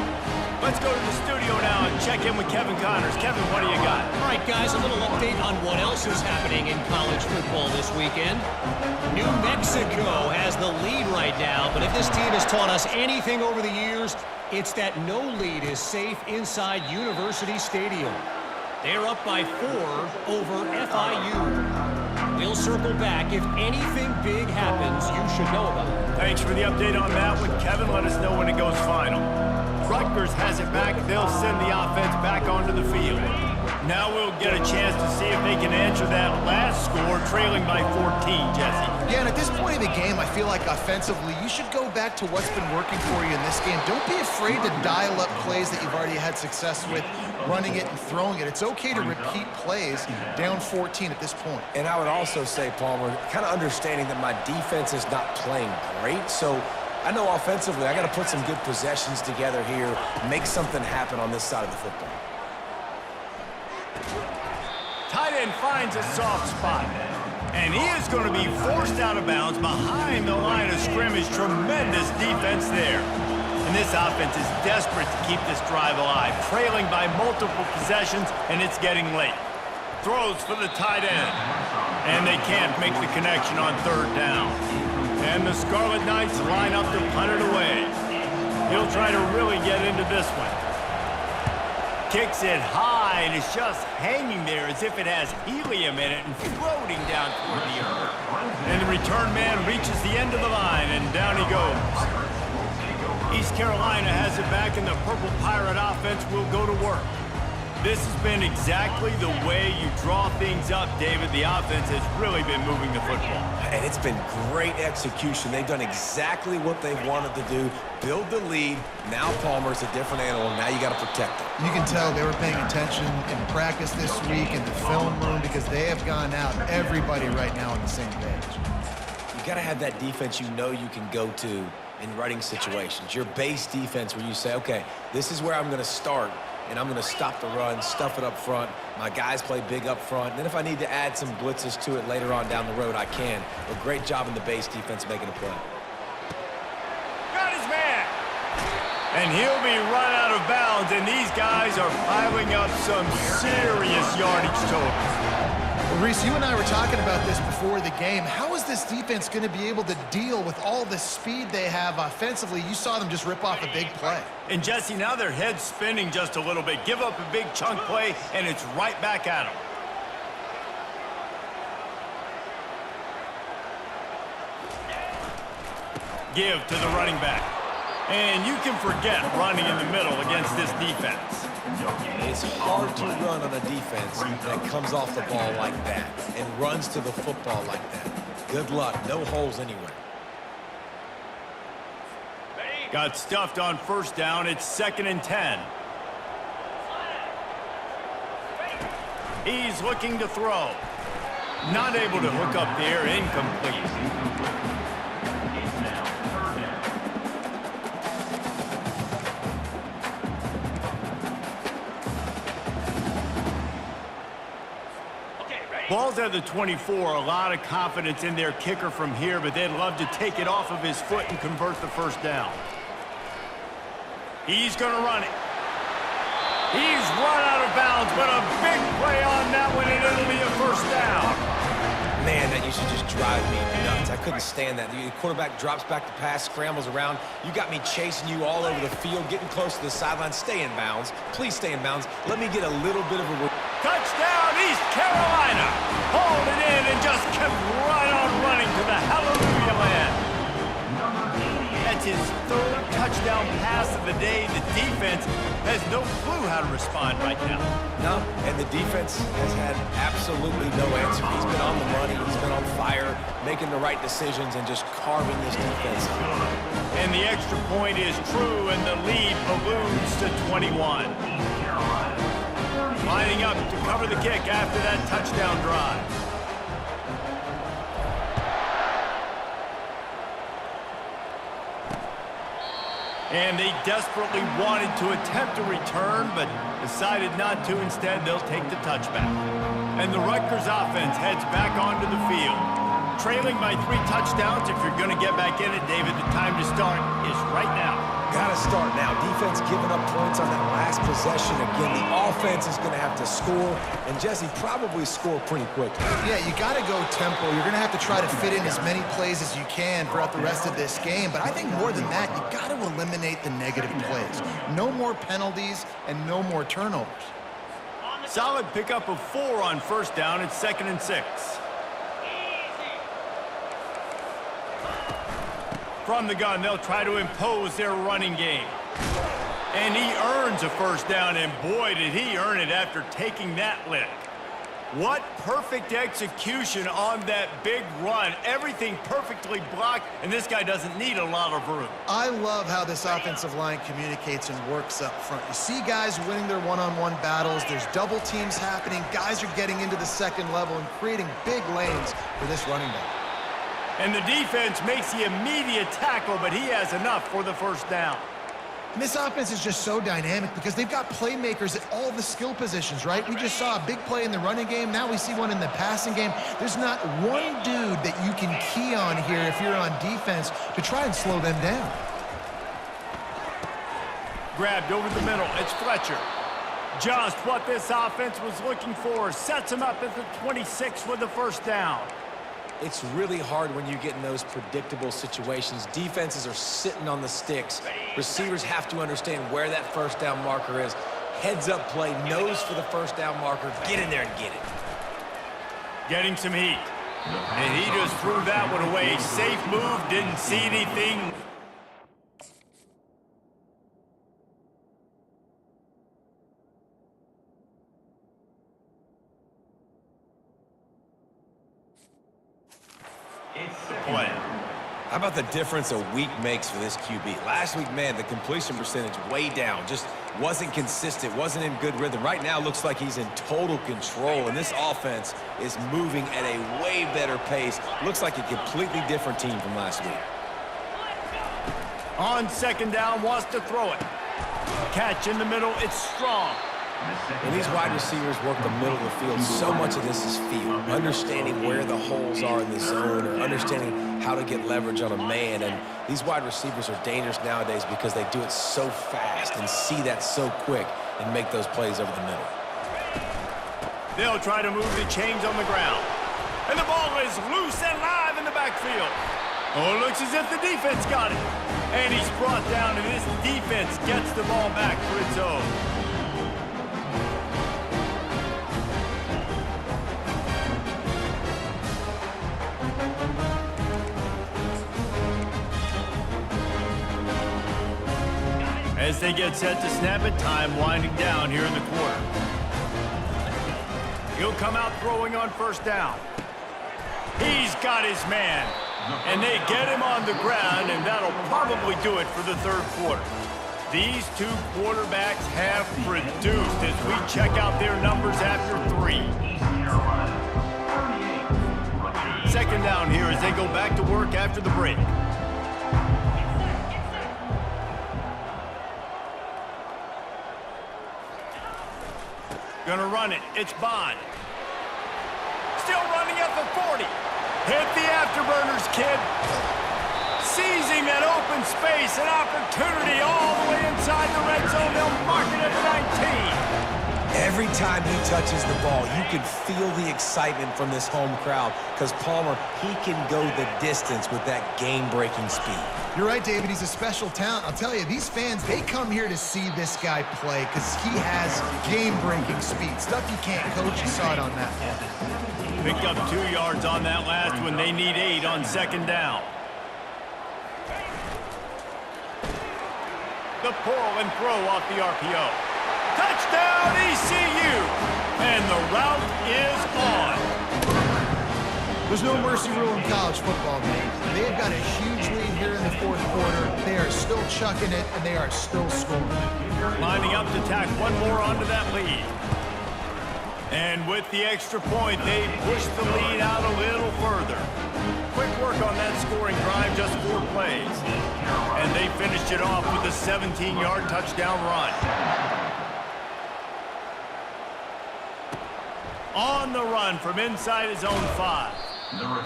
Let's go to the studio now and check in with Kevin Connors. Kevin, what do you got? All right, guys, a little update on what else is happening in college football this weekend. New Mexico has the lead right now, but if this team has taught us anything over the years, it's that no lead is safe inside University Stadium. They're up by 4 over FIU. We'll circle back. If anything big happens, you should know about it. Thanks for the update on that one, Kevin. Let us know when it goes final. Rutgers has it back. They'll send the offense back onto the field. Now we'll get a chance to see if they can answer that last score, trailing by 14, Jesse. Yeah, and at this point of the game, I feel like offensively, you should go back to what's been working for you in this game. Don't be afraid to dial up plays that you've already had success with, running it and throwing it. It's okay to repeat plays down 14 at this point. And I would also say, Palmer, kind of understanding that my defense is not playing great, so I know offensively I got to put some good possessions together here, make something happen on this side of the football. Tight end finds a soft spot. And he is going to be forced out of bounds behind the line of scrimmage. Tremendous defense there. And this offense is desperate to keep this drive alive, trailing by multiple possessions, and it's getting late. Throws for the tight end. And they can't make the connection on third down. And the Scarlet Knights line up to punt it away. He'll try to really get into this one. Kicks it high, and it's just hanging there as if it has helium in it and floating down toward the earth. And the return man reaches the end of the line, and down he goes. East Carolina has it back, and the Purple Pirate offense will go to work. This has been exactly the way you draw things up, David. The offense has really been moving the football. And it's been great execution. They've done exactly what they've wanted to do. Build the lead. Now Palmer's a different animal. Now you got to protect him. You can tell they were paying attention in practice this week in the film room because they have gone out, everybody right now on the same page. You got to have that defense you know you can go to in running situations. Your base defense where you say, okay, this is where I'm going to start. And I'm going to stop the run, stuff it up front. My guys play big up front. And then if I need to add some blitzes to it later on down the road, I can. But great job in the base defense making a play. Got his man. And he'll be run out of bounds. And these guys are piling up some serious yardage total. Well, Reese, you and I were talking about this before the game. How is this defense going to be able to deal with all the speed they have offensively? You saw them just rip off a big play. And Jesse, now their head's spinning just a little bit. Give up a big chunk play, and it's right back at them. Give to the running back. And you can forget running in the middle against this defense. It's hard to run on a defense that comes off the ball like that and runs to the football like that. Good luck. No holes anywhere. Got stuffed on first down. It's 2nd and 10. He's looking to throw. Not able to hook up there. Incomplete. Ball's at the 24. A lot of confidence in their kicker from here, but they'd love to take it off of his foot and convert the first down. He's going to run it. He's run out of bounds, but a big play on that one, and it'll be a first down. Man, that used to just drive me nuts. I couldn't stand that. The quarterback drops back to pass, scrambles around. You got me chasing you all over the field, getting close to the sideline. Stay in bounds. Please stay in bounds. Let me get a little bit of a... Touchdown, East Carolina. Hauled it in and just kept right on running to the hallelujah land. That's his 3rd touchdown pass of the day. The defense has no clue how to respond right now. No, and the defense has had absolutely no answer. He's been on the money. He's been on fire, making the right decisions and just carving this defense up. And the extra point is true, and the lead balloons to 21. Lining up to cover the kick after that touchdown drive. And they desperately wanted to attempt a return, but decided not to. Instead, they'll take the touchback. And the Rutgers offense heads back onto the field. Trailing by 3 touchdowns. If you're going to get back in it, David, the time to start is right now. Got to start now. Defense giving up points on that last possession. Again, the offense is going to have to score, and Jesse probably score pretty quick. Yeah, you got to go tempo. You're going to have to try to fit in as many plays as you can throughout the rest of this game. But I think more than that, you got to eliminate the negative plays. No more penalties and no more turnovers. Solid pickup of 4 on first down. It's 2nd and 6. From the gun, they'll try to impose their running game. And he earns a first down, and boy, did he earn it after taking that lick. What perfect execution on that big run. Everything perfectly blocked, and this guy doesn't need a lot of room. I love how this offensive line communicates and works up front. You see guys winning their one-on-one battles. There's double teams happening. Guys are getting into the second level and creating big lanes for this running back. And the defense makes the immediate tackle, but he has enough for the first down. And this offense is just so dynamic because they've got playmakers at all the skill positions, right? We just saw a big play in the running game. Now we see one in the passing game. There's not one dude that you can key on here if you're on defense to try and slow them down. Grabbed over the middle. It's Fletcher. Just what this offense was looking for. Sets him up at the 26 with the first down. It's really hard when you get in those predictable situations. Defenses are sitting on the sticks. Receivers have to understand where that first down marker is. Heads up play, nose for the first down marker. Get in there and get it. Getting some heat. And he just threw that one away. Safe move, didn't see anything. Play. How about the difference a week makes for this QB? Last week, man, the completion percentage way down. Just wasn't consistent, wasn't in good rhythm. Right now, looks like he's in total control, and this offense is moving at a way better pace. Looks like a completely different team from last week. On second down, wants to throw it. Catch in the middle, it's strong. When these wide receivers work the middle of the field, so much of this is feel. Understanding where the holes are in the zone, or understanding how to get leverage on a man. And these wide receivers are dangerous nowadays because they do it so fast and see that so quick and make those plays over the middle. They'll try to move the chains on the ground. And the ball is loose and live in the backfield. Oh, it looks as if the defense got it. And he's brought down, and this defense gets the ball back for its own. As they get set to snap it, time winding down here in the quarter. He'll come out throwing on first down. He's got his man. And they get him on the ground, and that'll probably do it for the third quarter. These two quarterbacks have produced as we check out their numbers after 3. Second down here as they go back to work after the break. Gonna run it. It's Bond. Still running at the 40. Hit the afterburners, kid. Seizing that open space, an opportunity all the way inside the red zone. They'll mark it at the 19. Every time he touches the ball, you can feel the excitement from this home crowd because Palmer, he can go the distance with that game-breaking speed. You're right, David. He's a special talent. I'll tell you, these fans, they come here to see this guy play because he has game-breaking speed. Stuff you can't coach. You saw it on that. Picked up 2 yards on that last one. They need 8 on second down. The pull and throw off the RPO. Touchdown, ECU! And the route is on. There's no mercy rule in college football, man. They have got a huge lead here in the fourth quarter. They are still chucking it, and they are still scoring. Lining up to tack one more onto that lead. And with the extra point, they push the lead out a little further. quick work on that scoring drive, just 4 plays. And they finished it off with a 17-yard touchdown run. On the run from inside his own 5.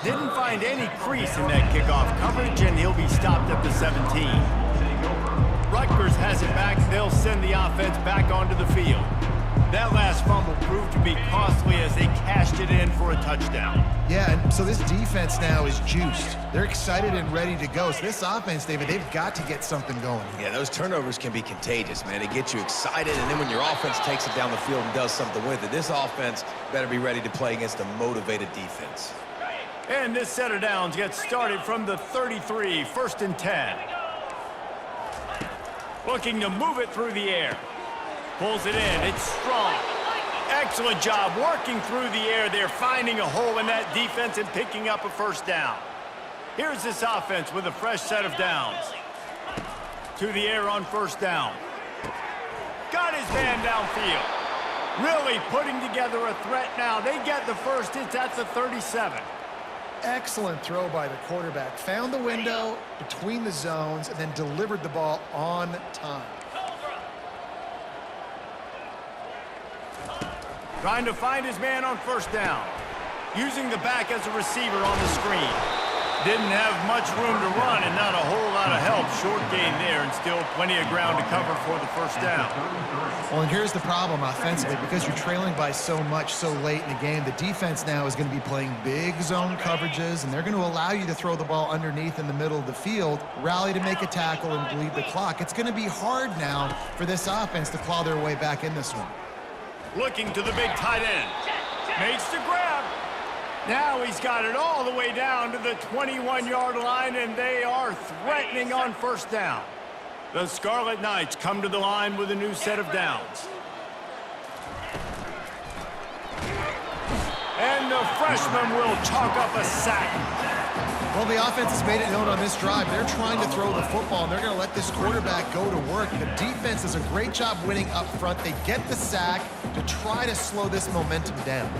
Didn't find any crease in that kickoff coverage, and he'll be stopped at the 17. Rutgers has it back. They'll send the offense back onto the field. That last fumble proved to be costly as they cashed it in for a touchdown. Yeah, and so this defense now is juiced. They're excited and ready to go. So this offense, David, they've got to get something going. Yeah, those turnovers can be contagious, man. They get you excited, and then when your offense takes it down the field and does something with it, this offense better be ready to play against a motivated defense. And this set of downs gets started from the 33, 1st and 10. Looking to move it through the air. Pulls it in. It's strong. Excellent job working through the air. They're finding a hole in that defense and picking up a 1st down. Here's this offense with a fresh set of downs. To the air on 1st down. Got his man downfield. Really putting together a threat now. They get the 1st. It's at the 37. Excellent throw by the quarterback. Found the window between the zones and then delivered the ball on time. Trying to find his man on 1st down. Using the back as a receiver on the screen. Didn't have much room to run and not a whole lot of help. Short gain there and still plenty of ground to cover for the 1st down. Well, and here's the problem offensively. Because you're trailing by so much so late in the game, the defense now is going to be playing big zone coverages, and they're going to allow you to throw the ball underneath in the middle of the field, rally to make a tackle, and bleed the clock. It's going to be hard now for this offense to claw their way back in this one. Looking to the big tight end. Makes the grab. Now he's got it all the way down to the 21-yard line, and they are threatening on 1st down. The Scarlet Knights come to the line with a new set of downs. And the freshman will chalk up a sack. Well, the offense has made it known on this drive. They're trying to throw the football, and they're going to let this quarterback go to work. The defense does a great job winning up front. They get the sack to try to slow this momentum down.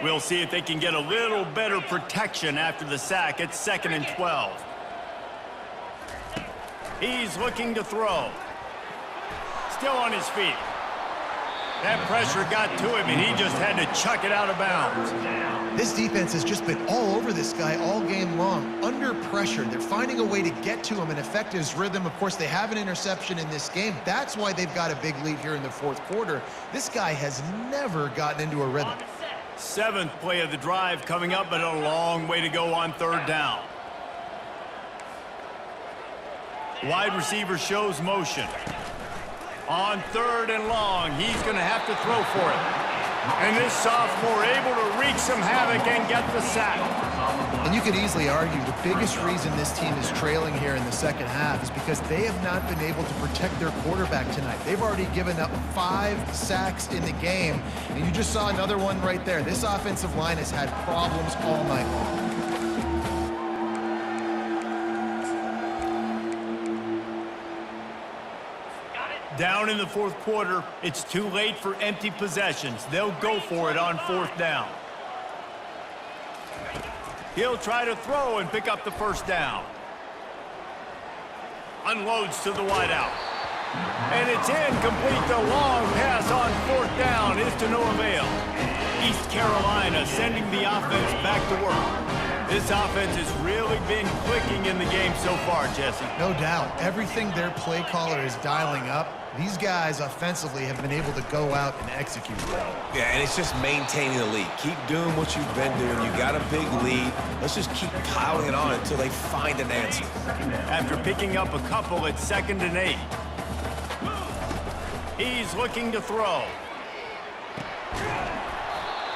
We'll see if they can get a little better protection after the sack. It's 2nd and 12. He's looking to throw. Still on his feet. That pressure got to him, and he just had to chuck it out of bounds. This defense has just been all over this guy all game long. Under pressure, they're finding a way to get to him and affect his rhythm. Of course, they have an interception in this game. That's why they've got a big lead here in the 4th quarter. This guy has never gotten into a rhythm. 7th play of the drive coming up, but a long way to go on 3rd down. Wide receiver shows motion. On 3rd and long, he's going to have to throw for it. And this sophomore able to wreak some havoc and get the sack. And you could easily argue the biggest reason this team is trailing here in the 2nd half is because they have not been able to protect their quarterback tonight. They've already given up 5 sacks in the game, and you just saw another one right there. This offensive line has had problems all night long. Down in the 4th quarter, it's too late for empty possessions. They'll go for it on 4th down. He'll try to throw and pick up the 1st down. Unloads to the wideout. And it's incomplete. The long pass on 4th down is to no avail. East Carolina sending the offense back to work. This offense has really been clicking in the game so far, Jesse. No doubt. Everything their play caller is dialing up, these guys offensively have been able to go out and execute. Yeah, and it's just maintaining the lead. Keep doing what you've been doing. You got a big lead. Let's just keep piling it on until they find an answer. After picking up a couple, it's 2nd and 8. He's looking to throw.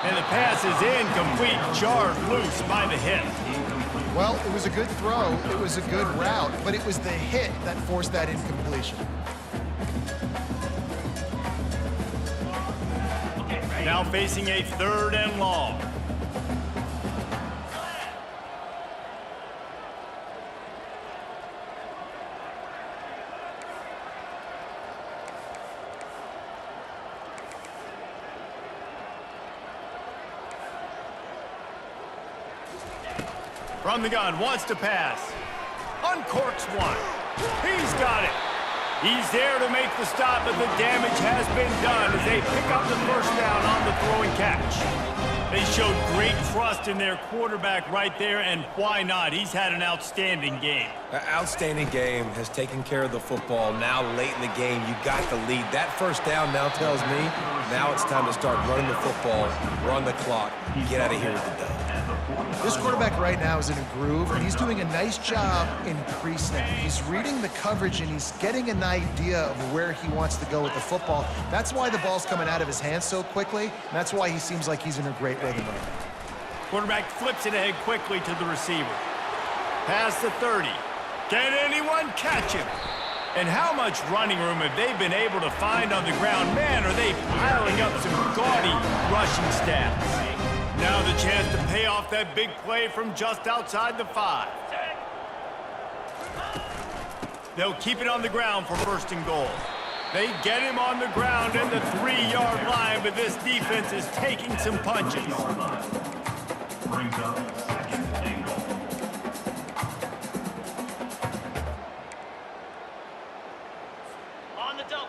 And the pass is incomplete, jarred loose by the hit. Well, it was a good throw. It was a good route, but it was the hit that forced that incompletion. Now facing a 3rd and long. From the gun, wants to pass. Uncorks one. He's got it. He's there to make the stop, but the damage has been done as they pick up the 1st down on the throw and catch. They showed great trust in their quarterback right there, and why not? He's had an outstanding game. An outstanding game, has taken care of the football. Now late in the game, you got the lead. That 1st down now tells me now it's time to start running the football, run the clock, get out of here with the dub. This quarterback right now is in a groove, and he's doing a nice job in pre-snap. He's reading the coverage, and he's getting an idea of where he wants to go with the football. That's why the ball's coming out of his hands so quickly, and that's why he seems like he's in a great rhythm right now. Quarterback flips it ahead quickly to the receiver. Past the 30. Can anyone catch him? And how much running room have they been able to find on the ground? Man, are they piling up some gaudy rushing stats. Now the chance to pay off that big play from just outside the 5. They'll keep it on the ground for 1st and goal. They get him on the ground in the 3-yard line, but this defense is taking some punches. Brings up 2nd and goal.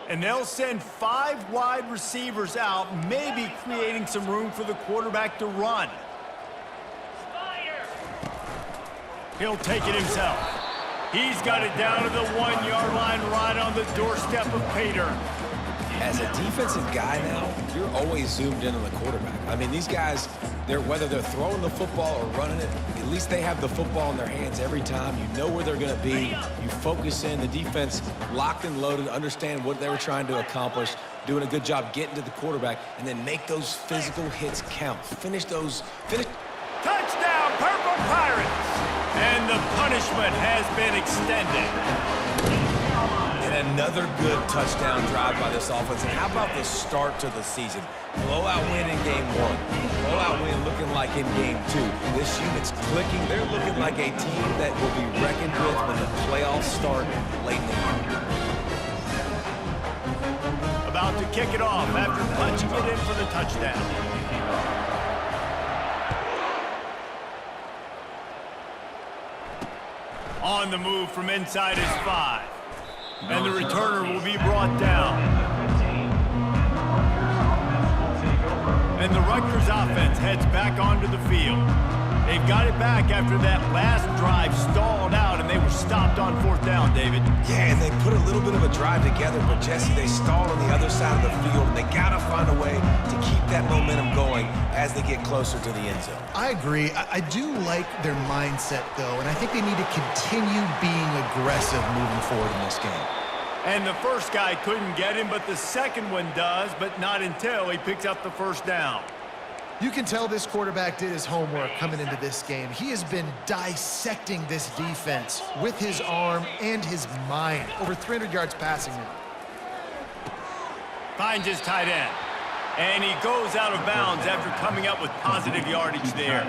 And they'll send 5 wide receivers out, maybe creating some room for the quarterback to run. He'll take it himself. He's got it down to the 1-yard line right on the doorstep of Pater. As a defensive guy now, you're always zoomed in on the quarterback. I mean, these guys, whether they're throwing the football or running it, at least they have the football in their hands every time. You know where they're going to be. You focus in. The defense locked and loaded, understand what they were trying to accomplish, doing a good job getting to the quarterback, and then make those physical hits count. Finish. Touchdown, Purple Pirates! And the punishment has been extended. And another good touchdown drive by this offense. And how about the start to the season? Blowout win in game 1. Blowout win looking like in game 2. This unit's clicking. They're looking like a team that will be reckoned with when the playoffs start late in the year. About to kick it off after punching it in for the touchdown. On the move from inside his 5. And the returner will be brought down. And the Rutgers offense heads back onto the field. They've got it back after that last drive stalled out, and they were stopped on 4th down, David. Yeah, and they put a little bit of a drive together, but Jesse, they stalled on the other side of the field, and they got to find a way to keep that momentum going as they get closer to the end zone. I agree. I do like their mindset, though, and I think they need to continue being aggressive moving forward in this game. And the first guy couldn't get him, but the second one does, but not until he picks up the 1st down. You can tell this quarterback did his homework coming into this game. He has been dissecting this defense with his arm and his mind. Over 300 yards passing now. Finds his tight end. And he goes out of bounds after coming up with positive yardage there.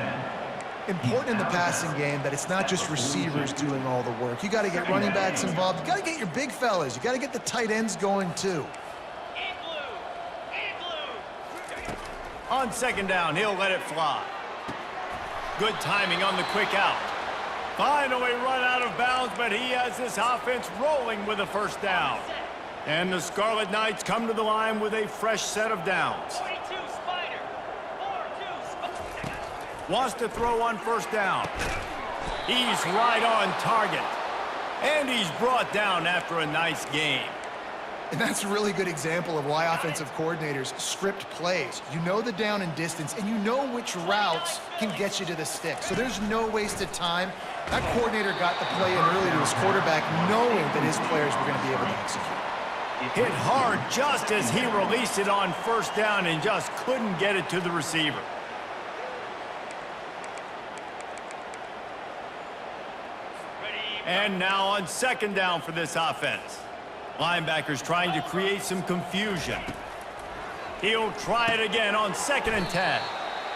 Important in the passing game that it's not just receivers doing all the work. You got to get running backs involved. You got to get your big fellas. You got to get the tight ends going too. On 2nd down, he'll let it fly. Good timing on the quick out. Finally run out of bounds, but he has this offense rolling with a 1st down. And the Scarlet Knights come to the line with a fresh set of downs. Wants to throw on 1st down. He's right on target. And he's brought down after a nice game. And that's a really good example of why offensive coordinators script plays. You know the down and distance, and you know which routes can get you to the stick. So there's no wasted time. That coordinator got the play in early to his quarterback, knowing that his players were going to be able to execute. Hit hard just as he released it on 1st down and just couldn't get it to the receiver. And now on 2nd down for this offense. Linebackers trying to create some confusion. He'll try it again on 2nd and 10.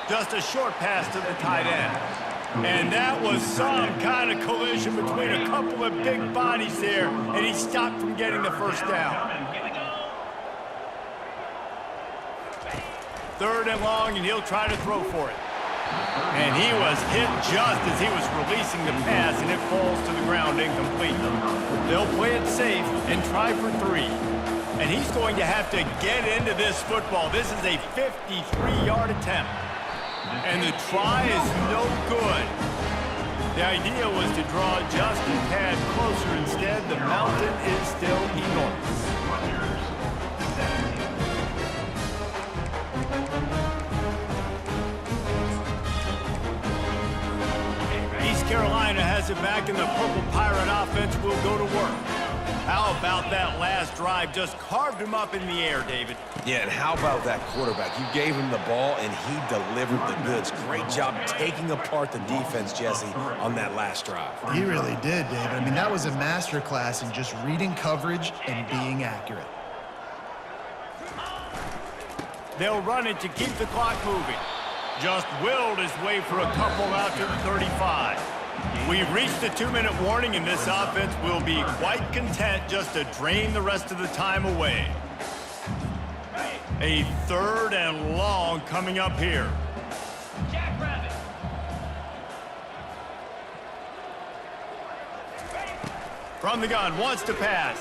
Just a short pass to the tight end. And that was some kind of collision between a couple of big bodies there, and he stopped from getting the first down. 3rd and long, and he'll try to throw for it. And he was hit just as he was releasing the pass, and it falls to the ground incomplete. They'll play it safe and try for 3. And he's going to have to get into this football. This is a 53-yard attempt. And the try is no good. The idea was to draw just a tad closer. Instead, the mountain is still enormous. East Carolina has it back, and the Purple Pirate offense will go to work. How about that last drive? Just carved him up in the air, David. Yeah, and how about that quarterback? You gave him the ball, and he delivered the goods. Great job taking apart the defense, Jesse, on that last drive. He really did, David. I mean, that was a masterclass in just reading coverage and being accurate. They'll run it to keep the clock moving. Just willed his way for a couple out to the 35. We've reached the 2-minute warning, and this offense will be quite content just to drain the rest of the time away. A 3rd and long coming up here. From the gun, wants to pass.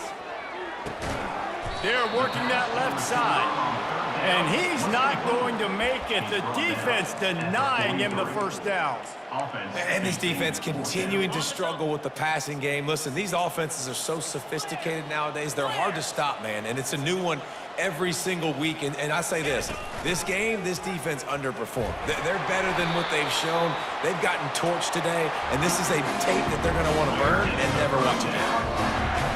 They're working that left side. And he's not going to make it. The defense denying him the first down. And this defense continuing to struggle with the passing game. Listen, these offenses are so sophisticated nowadays. They're hard to stop, man. And it's a new one every single week. And I say this game, this defense underperformed. They're better than what they've shown. They've gotten torched today. And this is a tape that they're going to want to burn and never watch again.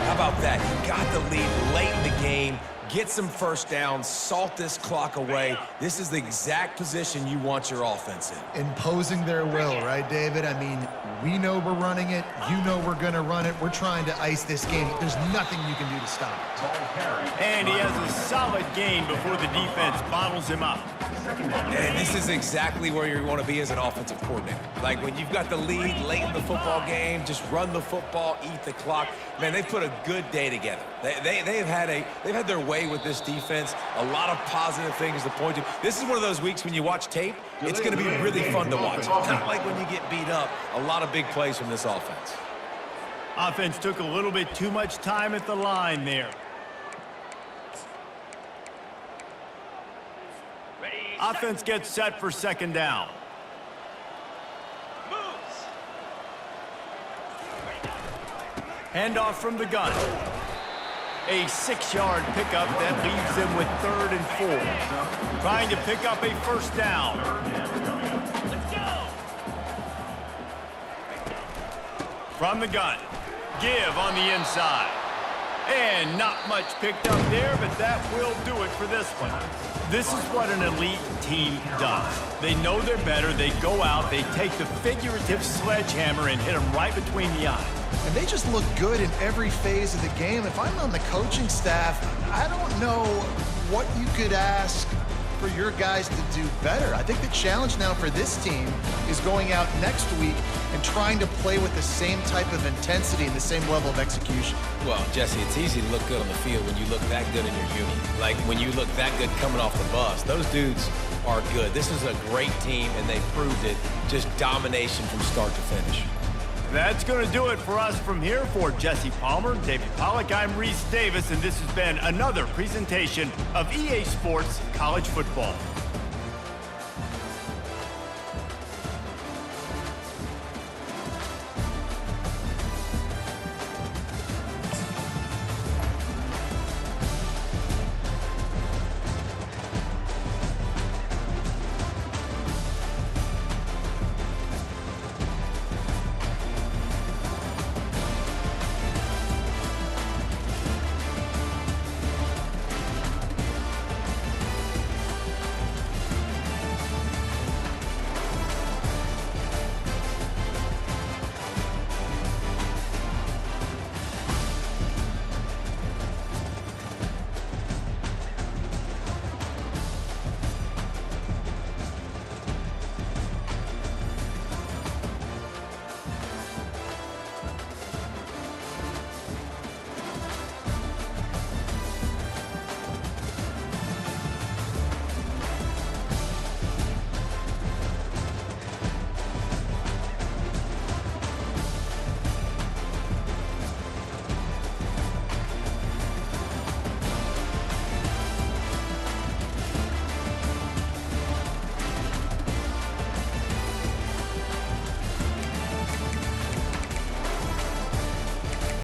How about that? You got the lead late in the game. Get some first downs, salt this clock away. This is the exact position you want your offense in. Imposing their will, right, David? I mean, we know we're running it. You know we're going to run it. We're trying to ice this game. There's nothing you can do to stop it. And he has a solid gain before the defense bottles him up. And this is exactly where you want to be as an offensive coordinator. Like when you've got the lead late in the football game, just run the football, eat the clock. Man, they've put a good day together. They've had their way with this defense. A lot of positive things to point to. This is one of those weeks when you watch tape, it's going to be really fun to watch. Not like when you get beat up. A lot of big plays from this offense. Offense took a little bit too much time at the line there. Offense gets set for 2nd down. Handoff from the gun. A 6-yard pickup that leaves them with 3rd and 4. Trying to pick up a first down. From the gun. Give on the inside. And not much picked up there, but that will do it for this one. This is what an elite team does. They know they're better. They go out, they take the figurative sledgehammer and hit them right between the eyes. And they just look good in every phase of the game. If I'm on the coaching staff, I don't know what you could ask for your guys to do better. I think the challenge now for this team is going out next week and trying to play with the same type of intensity and the same level of execution. Well, Jesse, it's easy to look good on the field when you look that good in your unit. Like when you look that good coming off the bus. Those dudes are good. This is a great team, and they proved it. Just domination from start to finish. That's going to do it for us from here. For Jesse Palmer, David Pollack, I'm Reese Davis, and this has been another presentation of EA Sports College Football.